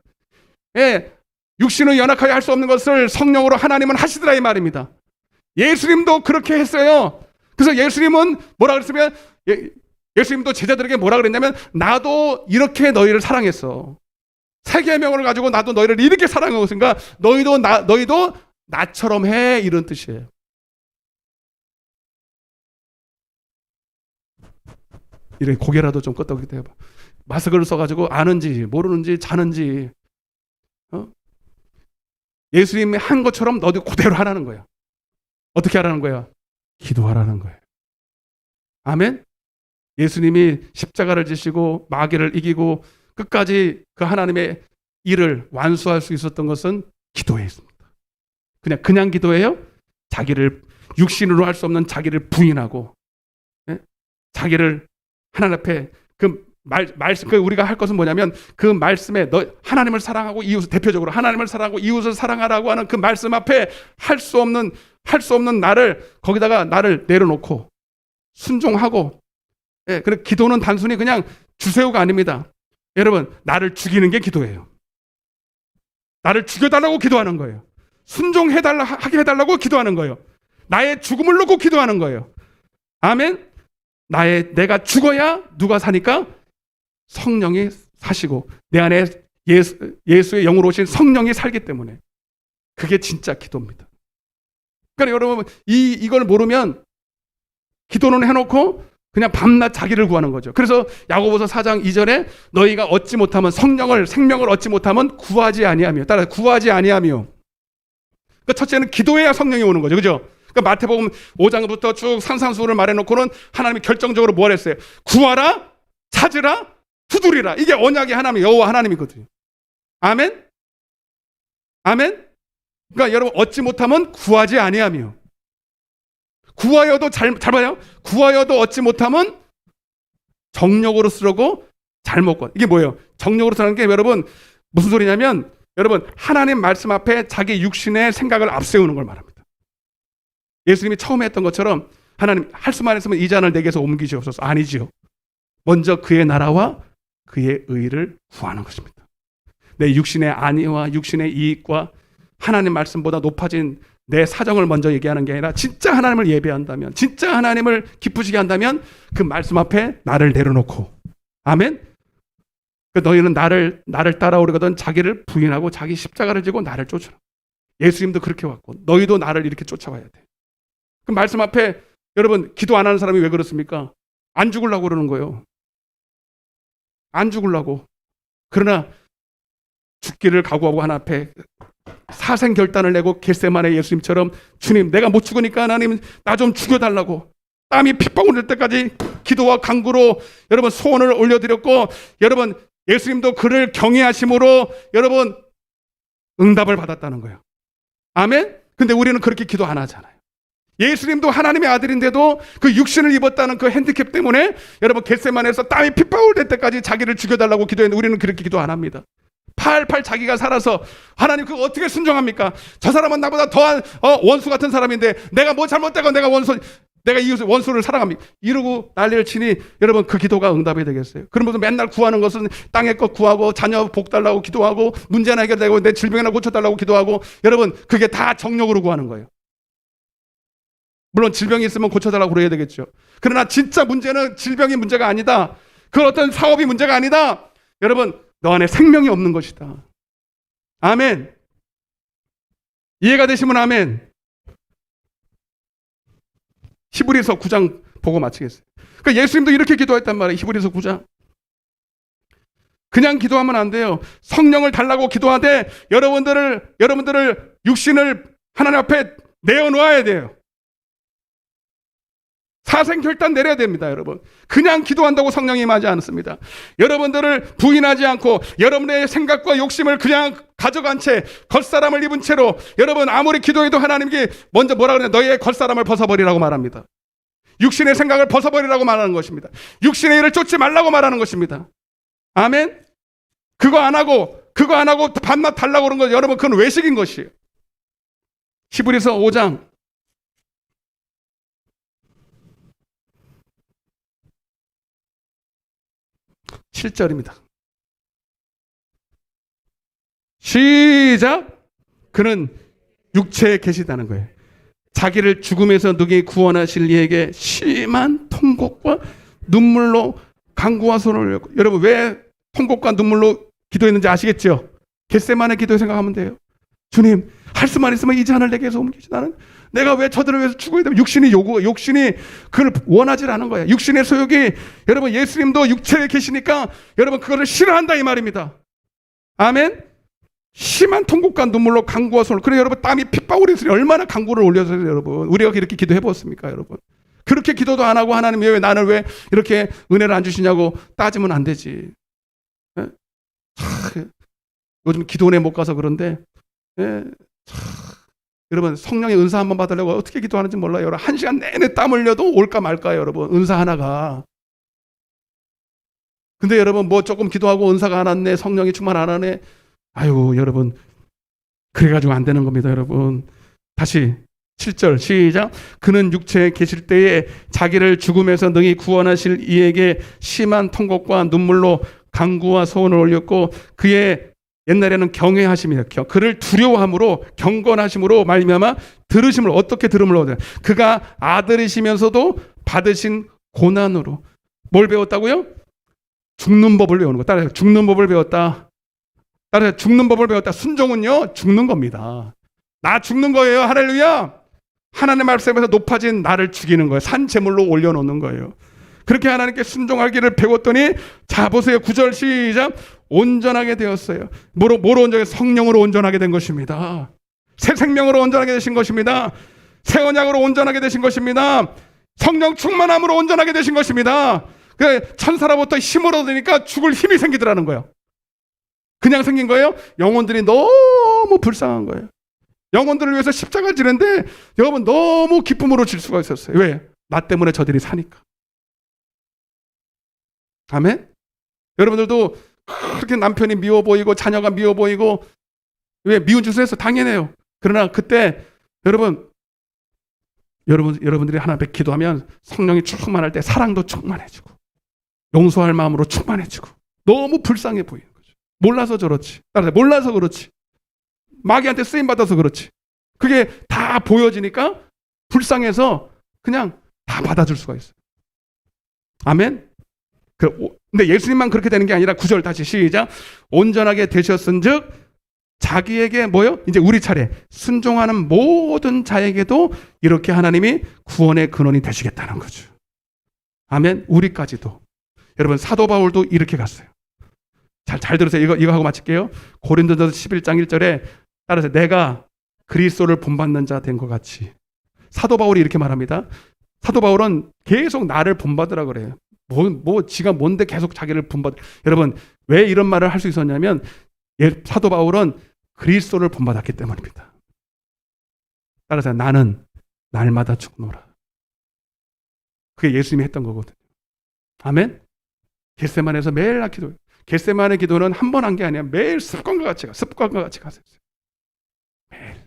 예, 육신은 연약하게 할 수 없는 것을 성령으로 하나님은 하시더라 이 말입니다. 예수님도 그렇게 했어요. 그래서 예수님은 뭐라 그랬으면 예수님도 제자들에게 뭐라 그랬냐면 나도 이렇게 너희를 사랑했어. 새 계명을 가지고 나도 너희를 이렇게 사랑하고 있으니까 너희도 나처럼 해, 이런 뜻이에요. 이렇게 고개라도 좀 끄덕이게 해봐. 마스크를 써가지고 아는지 모르는지 자는지 예수님이 한 것처럼 너도 그대로 하라는 거야. 어떻게 하라는 거야? 기도하라는 거예요. 아멘. 예수님이 십자가를 지시고 마귀를 이기고 끝까지 그 하나님의 일을 완수할 수 있었던 것은 기도에 있습니다. 그냥 기도해요? 자기를 육신으로 할 수 없는 자기를 부인하고, 자기를 하나님 앞에 말씀, 우리가 할 것은 뭐냐면 그 말씀에 하나님을 사랑하고 이웃을, 대표적으로 하나님을 사랑하고 이웃을 사랑하라고 하는 그 말씀 앞에 할 수 없는 거기다가 나를 내려놓고 순종하고. 그래, 기도는 단순히 그냥 주세요가 아닙니다. 여러분, 나를 죽이는 게 기도예요. 나를 죽여달라고 기도하는 거예요. 하게 해달라고 기도하는 거예요. 나의 죽음을 놓고 기도하는 거예요. 아멘. 내가 죽어야 누가 사니까? 성령이 사시고 내 안에 예수의 영으로 오신 성령이 살기 때문에. 그게 진짜 기도입니다. 그러니까 여러분, 이걸 모르면 기도는 해놓고 그냥 밤낮 자기를 구하는 거죠. 그래서 야고보서 4장 2절에 너희가 얻지 못하면 생명을 얻지 못하면 구하지 아니하며. 따라서 구하지 아니하며. 그러니까 첫째는 기도해야 성령이 오는 거죠. 그죠? 그러니까 마태복음 5장부터 쭉 산산수훈을 말해놓고는 하나님이 결정적으로 뭘 했어요? 구하라, 찾으라, 두드리라. 이게 언약의 하나님, 여호와 하나님이거든요. 아멘? 아멘? 그러니까 여러분, 얻지 못하면 구하지 아니하며. 구하여도 잘 봐요. 구하여도 얻지 못하면 정욕으로 쓰려고 잘못. 이게 뭐예요? 정욕으로 쓰는 게 여러분 무슨 소리냐면, 여러분 하나님 말씀 앞에 자기 육신의 생각을 앞세우는 걸 말합니다. 예수님이 처음에 했던 것처럼 하나님 할 수만 했으면 이 잔을 내게서 옮기시옵소서. 아니지요. 먼저 그의 나라와 그의 의를 구하는 것입니다. 내 육신의 안위와 육신의 이익과 하나님 말씀보다 높아진 내 사정을 먼저 얘기하는 게 아니라 진짜 하나님을 예배한다면, 진짜 하나님을 기쁘시게 한다면 그 말씀 앞에 나를 내려놓고, 아멘. 너희는 나를 따라오려거든 자기를 부인하고 자기 십자가를 지고 나를 쫓으라. 예수님도 그렇게 왔고 너희도 나를 이렇게 쫓아와야 돼. 그 말씀 앞에 여러분 기도 안 하는 사람이 왜 그렇습니까? 안 죽으려고 그러는 거예요. 안 죽으려고. 그러나 죽기를 각오하고 하나 앞에 사생 결단을 내고 겟세마네 예수님처럼 주님 내가 못 죽으니까 하나님 나 좀 죽여달라고 땀이 핏방울 날 때까지 기도와 간구로 여러분 소원을 올려드렸고, 여러분 예수님도 그를 경외하심으로 여러분 응답을 받았다는 거예요. 아멘. 근데 우리는 그렇게 기도 안 하잖아요. 예수님도 하나님의 아들인데도 그 육신을 입었다는 그 핸디캡 때문에 여러분 겟세마네에서 땀이 핏방울 될 때까지 자기를 죽여달라고 기도했는데 우리는 그렇게 기도 안 합니다. 팔팔 자기가 살아서 하나님 그거 어떻게 순종합니까? 저 사람은 나보다 더한 원수 같은 사람인데 내가 뭐 잘못되고 내가 이웃의 원수를 사랑합니까? 이러고 난리를 치니 여러분 그 기도가 응답이 되겠어요? 그러면서 맨날 구하는 것은 땅의 것 구하고 자녀 복 달라고 기도하고 문제나 해결되고 내 질병이나 고쳐달라고 기도하고, 여러분 그게 다 정욕으로 구하는 거예요. 물론 질병이 있으면 고쳐달라고 그래야 되겠죠. 그러나 진짜 문제는 질병이 문제가 아니다. 그건 어떤 사업이 문제가 아니다. 여러분 너 안에 생명이 없는 것이다. 아멘. 이해가 되시면 아멘. 히브리서 9장 보고 마치겠어요. 그러니까 예수님도 이렇게 기도했단 말이에요. 히브리서 9장. 그냥 기도하면 안 돼요. 성령을 달라고 기도하되 여러분들을 육신을 하나님 앞에 내어놓아야 돼요. 사생결단 내려야 됩니다, 여러분. 그냥 기도한다고 성령이 임하지 않습니다. 여러분들을 부인하지 않고 여러분의 생각과 욕심을 그냥 가져간 채 겉사람을 입은 채로 여러분 아무리 기도해도 하나님께 먼저 뭐라 그러냐, 너희의 겉사람을 벗어버리라고 말합니다. 육신의 생각을 벗어버리라고 말하는 것입니다. 육신의 일을 쫓지 말라고 말하는 것입니다. 아멘. 그거 안 하고 밤낮 달라고 그런 거 여러분 그건 외식인 것이에요. 히브리서 5장 7절입니다. 시작. 그는 육체에 계시다는 거예요. 자기를 죽음에서 능히 구원하실 이에게 심한 통곡과 눈물로 간구와 손을 올렸고, 여러분 왜 통곡과 눈물로 기도했는지 아시겠죠? 겟세마네 기도에 생각하면 돼요. 주님 할 수만 있으면 이 잔을 내게서 옮기시. 나는 내가 왜 저들을 위해서 죽어야 되면 육신이 그걸 원하지 않은 거야. 육신의 소욕이, 여러분 예수님도 육체에 계시니까 여러분 그거를 싫어한다 이 말입니다. 아멘. 심한 통곡과 눈물로 간구와 손을. 그래 여러분 땀이 핏방울이 있으니 얼마나 간구를 올려서 여러분 우리가 이렇게 기도해 보았습니까? 여러분 그렇게 기도도 안 하고 하나님 왜 나는 왜 이렇게 은혜를 안 주시냐고 따지면 안 되지. 예? 요즘 기도원에 못 가서 그런데 예? 여러분 성령의 은사 한번 받으려고 어떻게 기도하는지 몰라요. 여러분 1시간 내내 땀 흘려도 올까 말까요 여러분 은사 하나가. 근데 여러분 뭐 조금 기도하고 은사가 안 왔네, 성령이 충만 안 하네, 아유 여러분 그래가지고 안 되는 겁니다. 여러분 다시 7절 시작. 그는 육체에 계실 때에 자기를 죽음에서 능히 구원하실 이에게 심한 통곡과 눈물로 간구와 소원을 올렸고, 그의 옛날에는 경외하심이다. 그를 두려워함으로 경건하심으로 말미암아 들으심을, 어떻게 들음을 얻어요? 그가 아들이시면서도 받으신 고난으로 뭘 배웠다고요? 죽는 법을 배우는 거. 따라서 죽는 법을 배웠다. 따라서 죽는 법을 배웠다. 순종은요 죽는 겁니다. 나 죽는 거예요. 할렐루야. 하나님 말씀에서 높아진 나를 죽이는 거예요. 산 제물로 올려놓는 거예요. 그렇게 하나님께 순종하기를 배웠더니, 자 보세요 9절 시작. 온전하게 되었어요. 뭐로 온전하게? 성령으로 온전하게 된 것입니다. 새 생명으로 온전하게 되신 것입니다. 새 언약으로 온전하게 되신 것입니다. 성령 충만함으로 온전하게 되신 것입니다. 그 천사로부터 힘을 얻으니까 죽을 힘이 생기더라는 거예요. 그냥 생긴 거예요? 영혼들이 너무 불쌍한 거예요. 영혼들을 위해서 십자가를 지는데 여러분 너무 기쁨으로 질 수가 있었어요. 왜? 나 때문에 저들이 사니까. 아멘? 여러분들도 그렇게 남편이 미워 보이고 자녀가 미워 보이고, 왜? 미운 짓을 해서 당연해요. 그러나 그때 여러분들이 하나님 앞에 기도하면 성령이 충만할 때 사랑도 충만해지고 용서할 마음으로 충만해지고 너무 불쌍해 보이는 거죠. 몰라서 저렇지. 몰라서 그렇지. 마귀한테 쓰임받아서 그렇지. 그게 다 보여지니까 불쌍해서 그냥 다 받아줄 수가 있어요. 아멘. 근데 예수님만 그렇게 되는 게 아니라 9절 다시 시작. 온전하게 되셨은즉 자기에게 뭐요? 이제 우리 차례. 순종하는 모든 자에게도 이렇게 하나님이 구원의 근원이 되시겠다는 거죠. 아멘. 우리까지도. 여러분 사도 바울도 이렇게 갔어요. 잘 들으세요. 이거 하고 마칠게요. 고린도전서 11장 1절에 따라서 내가 그리스도를 본받는 자 된 것 같이. 사도 바울이 이렇게 말합니다. 사도 바울은 계속 나를 본받으라 그래요. 지가 뭔데 계속 자기를 본받. 여러분 왜 이런 말을 할 수 있었냐면 사도 바울은 그리스도를 본받았기 때문입니다. 따라서 나는 날마다 죽노라. 그게 예수님이 했던 거거든요. 아멘. 겟세마네에서 매일 나 기도해요. 겟세마네 기도는 한 번 한 게 아니라 매일 습관과 같이 갔어요. 매일.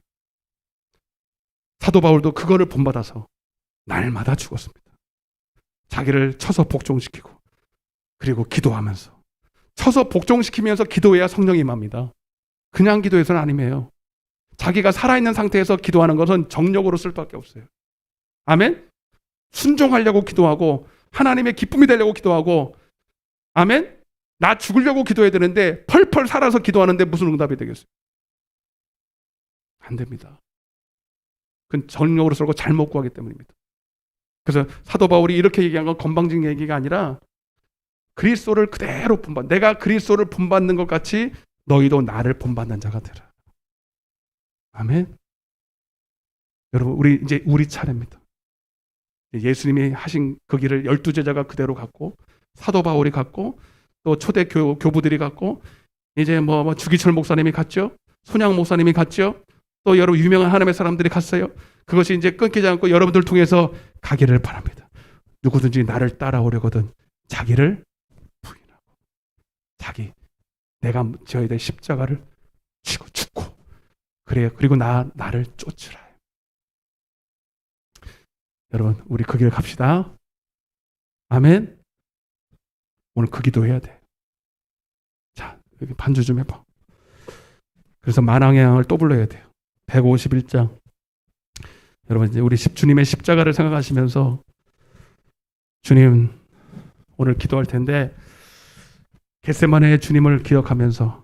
사도 바울도 그거를 본받아서 날마다 죽었습니다. 자기를 쳐서 복종시키고 그리고 기도하면서 쳐서 복종시키면서 기도해야 성령이 임합니다. 그냥 기도해서는 아니에요. 자기가 살아있는 상태에서 기도하는 것은 정력으로 쓸 수밖에 없어요. 아멘. 순종하려고 기도하고 하나님의 기쁨이 되려고 기도하고 아멘. 나 죽으려고 기도해야 되는데 펄펄 살아서 기도하는데 무슨 응답이 되겠어요? 안 됩니다. 그건 정력으로 썰고 잘못 구하기 때문입니다. 그래서 사도 바울이 이렇게 얘기한 건 건방진 얘기가 아니라 그리스도를 그대로 본받. 내가 그리스도를 본받는 것 같이 너희도 나를 본받는 자가 되라. 아멘. 여러분 이제 우리 차례입니다. 예수님이 하신 그 길을 12제자가 그대로 갔고 사도 바울이 갔고 또 초대 교부들이 갔고 이제 뭐 주기철 목사님이 갔죠. 손양 목사님이 갔죠. 또 여러 유명한 하나님의 사람들이 갔어요. 그것이 이제 끊기지 않고 여러분들 통해서 가기를 바랍니다. 누구든지 나를 따라오려거든 자기를 부인하고 내가 져야 될 십자가를 지고 죽고 그래요. 그리고 나를 쫓으라. 여러분 우리 그 길 갑시다. 아멘. 오늘 그 기도해야 돼. 자 여기 반주 좀 해봐. 그래서 만왕의 양을 또 불러야 돼요. 151장. 여러분 이제 우리 주님의 십자가를 생각하시면서 주님 오늘 기도할 텐데 겟세마네의 주님을 기억하면서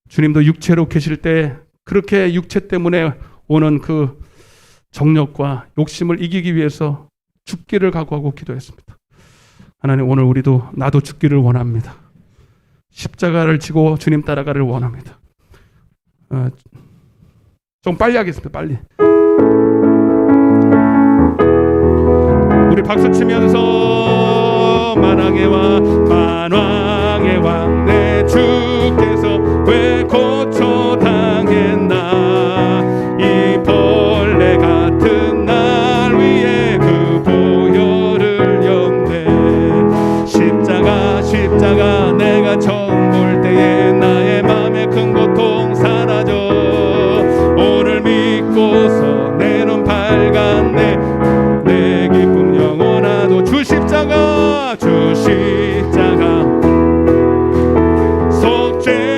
주님도 육체로 계실 때 그렇게 육체 때문에 오는 그 정욕과 욕심을 이기기 위해서 죽기를 각오하고 기도했습니다. 하나님 오늘 나도 죽기를 원합니다. 십자가를 지고 주님 따라가를 원합니다. 좀 빨리 하겠습니다. 빨리. 우리 박수 치면서 만왕의 왕 내 주께서 왜 고초당했나 이 벌레 같은 날 위에 그 보혈을 였네. 십자가 내가 처음 볼 때에 나의 맘에 큰 고통 사라져 오늘 믿고서 내 눈 밝았네. 내 기쁨 영원하도 주 십자가 속죄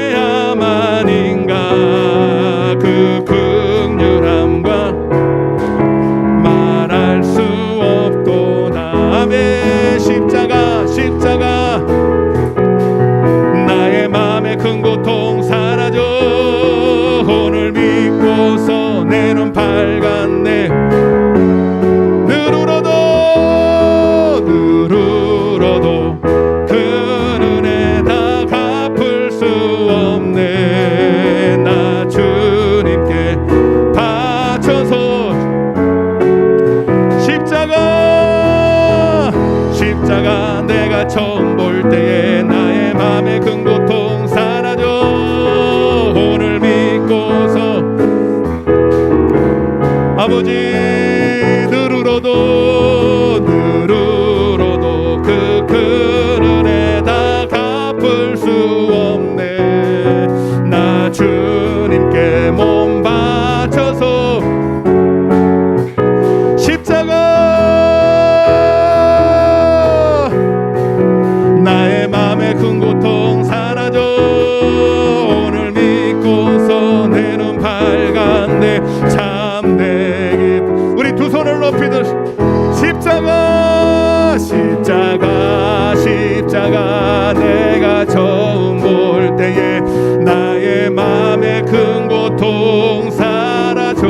나의 맘의 큰 고통 사라져.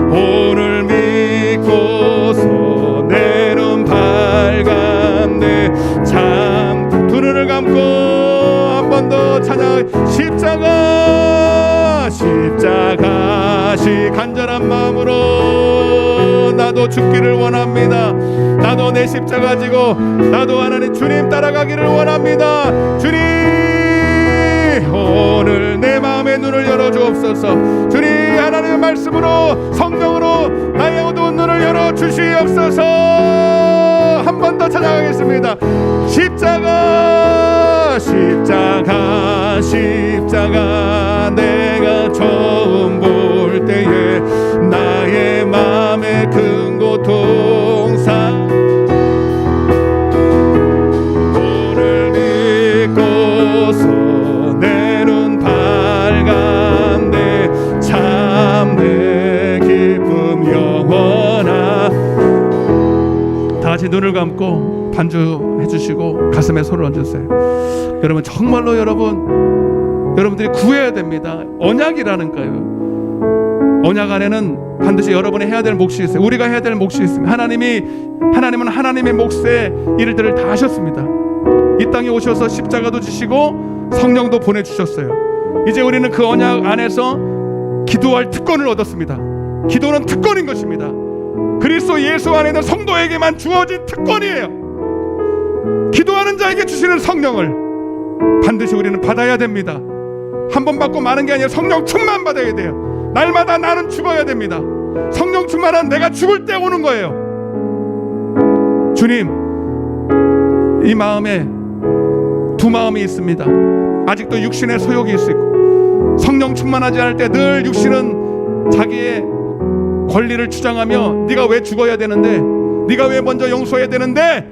오늘 믿고서 내 눈 밝았네. 참. 두 눈을 감고 한 번 더 찬양. 십자가시 간절한 마음으로 나도 죽기를 원합니다. 나도 내 십자가 지고 나도 하나님 주님 따라가기를 원합니다. 주님, 오늘 내 마음의 눈을 열어주옵소서. 주님, 하나님의 말씀으로 성령으로 나의 어두운 눈을 열어주시옵소서. 한 번 더 찬양하겠습니다. 십자가 내가 처음 볼 때에 나의 맘의 큰 고통 오늘 믿고서 내 눈 밝았네. 참 내 기쁨 영원하. 다 같이 눈을 감고 반주해 주시고 가슴에 손을 얹으세요. 여러분, 정말로 여러분들이 구해야 됩니다. 언약이라는가요? 언약 안에는 반드시 여러분이 해야 될 몫이 있어요. 우리가 해야 될 몫이 있습니다. 하나님은 하나님의 몫의 일들을 다 하셨습니다. 이 땅에 오셔서 십자가도 지시고 성령도 보내주셨어요. 이제 우리는 그 언약 안에서 기도할 특권을 얻었습니다. 기도는 특권인 것입니다. 그리스도 예수 안에 있는 성도에게만 주어진 특권이에요. 기도하는 자에게 주시는 성령을 반드시 우리는 받아야 됩니다. 한 번 받고 마는 게 아니라 성령 충만 받아야 돼요. 날마다 나는 죽어야 됩니다. 성령 충만은 내가 죽을 때 오는 거예요. 주님, 이 마음에 두 마음이 있습니다. 아직도 육신의 소욕이 있고 성령 충만하지 않을 때 늘 육신은 자기의 권리를 주장하며 네가 왜 죽어야 되는데, 네가 왜 먼저 용서해야 되는데,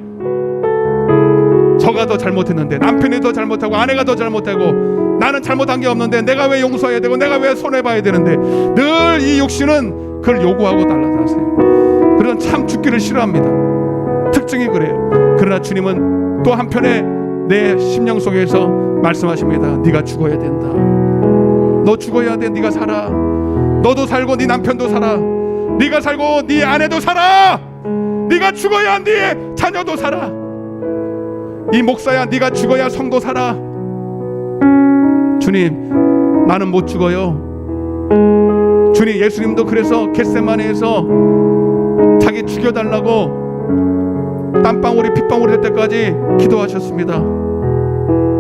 저가 더 잘못했는데, 남편이 더 잘못하고 아내가 더 잘못하고 나는 잘못한 게 없는데 내가 왜 용서해야 되고 내가 왜 손해봐야 되는데, 늘 이 육신은 그걸 요구하고 달라다세요. 그런 참 죽기를 싫어합니다. 특징이 그래요. 그러나 주님은 또 한편에 내 심령 속에서 말씀하십니다. 네가 죽어야 된다. 너 죽어야 돼. 네가 살아. 너도 살고 네 남편도 살아. 네가 살고 네 아내도 살아. 네가 죽어야 네 자녀도 살아. 이 목사야, 네가 죽어야 성도 살아. 주님, 나는 못 죽어요. 주님, 예수님도 그래서 겟세마네에서 자기 죽여달라고 땀방울이 핏방울이 될 때까지 기도하셨습니다.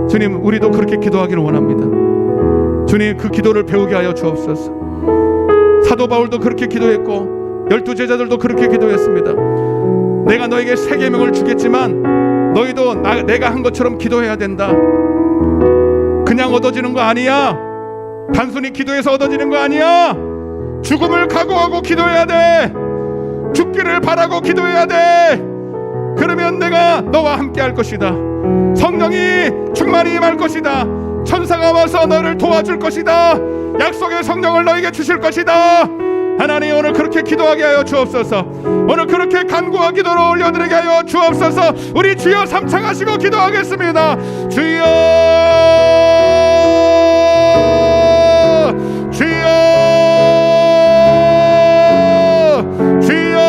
주님, 우리도 그렇게 기도하기를 원합니다. 주님, 그 기도를 배우게 하여 주옵소서. 사도 바울도 그렇게 기도했고 12 제자들도 그렇게 기도했습니다. 내가 너에게 새 계명을 주겠지만 너희도 내가 한 것처럼 기도해야 된다. 그냥 얻어지는 거 아니야. 단순히 기도해서 얻어지는 거 아니야. 죽음을 각오하고 기도해야 돼. 죽기를 바라고 기도해야 돼. 그러면 내가 너와 함께 할 것이다. 성령이 충만히 임할 것이다. 천사가 와서 너를 도와줄 것이다. 약속의 성령을 너에게 주실 것이다. 하나님, 오늘 그렇게 기도하게 하여 주옵소서. 오늘 그렇게 간구와 기도를 올려드리게 하여 주옵소서. 우리 주여 삼창하시고 기도하겠습니다. 주여, 주여, 주여.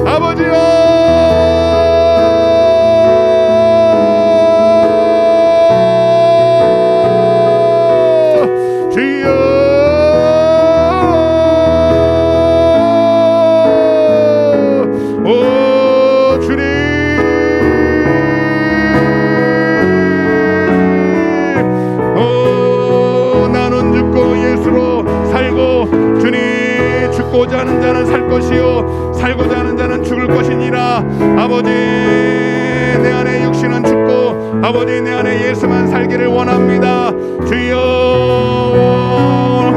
아버지여, 죽고자 하는 자는 살 것이요 살고자 하는 자는 죽을 것이니라. 아버지, 내 안에 육신은 죽고 아버지 내 안에 예수만 살기를 원합니다. 주여,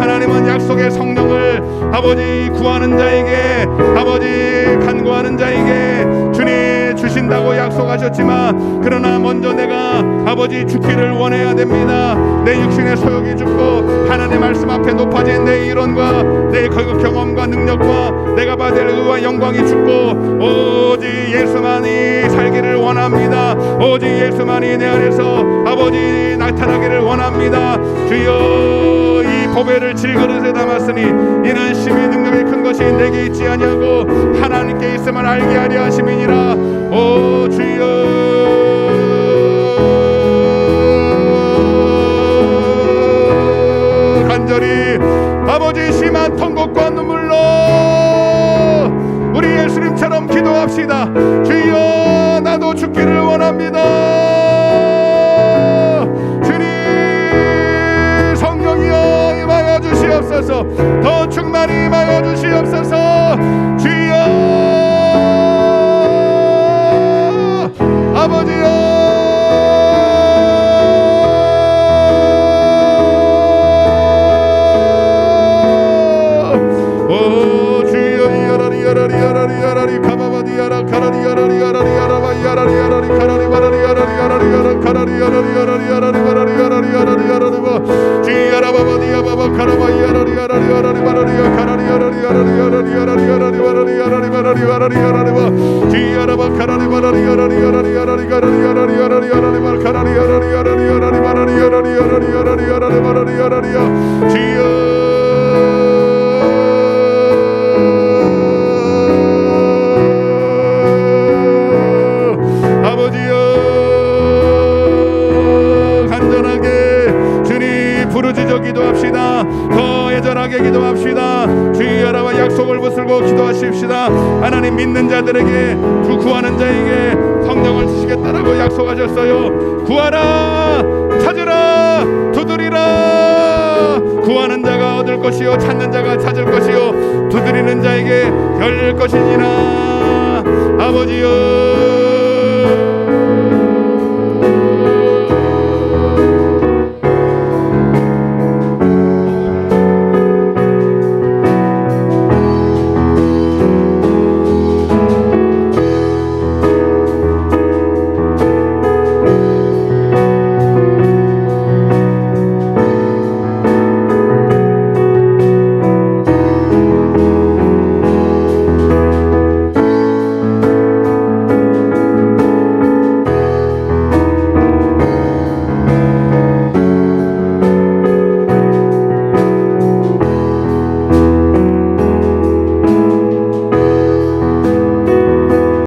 하나님은 약속의 성령을 아버지 구하는 자에게, 아버지 간구하는 자에게 주님 주신다고 약속하셨지만, 그러나 먼저 내가 아버지 죽기를 원해야 됩니다. 내 육신의 소욕이 죽고 하나님의 말씀 앞에 높아진 내 이론과 내 경험과 능력과 내가 받을 의와 영광이 죽고 오직 오직 예수만이 내 안에서 아버지 나타나기를 원합니다. 주여 이 보배를 질그릇에 담았으니 이는 심히 능력이 큰 것이 내게 있지 아니하고 하나님께 있으면 알게 하려 하심이니라. 오 주여 간절히 아버지 심한 통곡과 눈물로 우리 예수님처럼 기도합시다. 주여 나도 죽기를 원합니다. 주님 성령이여 임하여 주시옵소서. 더 충만히 임하여 주시옵소서. 주여 아버지여 야라리 가바바디 야라 카라리 야라리 야라리 야라바 야라리 야라리 카라리 바라리 야라리 야라리 야라 카라리 야라리 야라리 야라리 바라리 야라리 야라리 야라리 바 지야라바바디 야바바 카라바 야라리 야라리 야라리 바라리 카라리 야라리 야라리 야라리 야라리 야라리 바라리 야라리 바라리 야라리 야라리 바 지야라바 카라리 바라리 야라리 야라리 야라리 카라리 야라리 야라리 야라리 바 카라리 야라리 야라리 야라리 바라리 야라리 야라리 야라리 야라리 바라리 야라리야 지야 부르짖어 기도합시다. 더 애절하게 기도합시다. 주의 여러분 약속을 붙들고 기도하십시다. 하나님 믿는 자들에게 구하는 자에게 성령을 주시겠다라고 약속하셨어요. 구하라 찾으라 두드리라. 구하는 자가 얻을 것이요 찾는 자가 찾을 것이요 두드리는 자에게 열릴 것이니라. 아버지여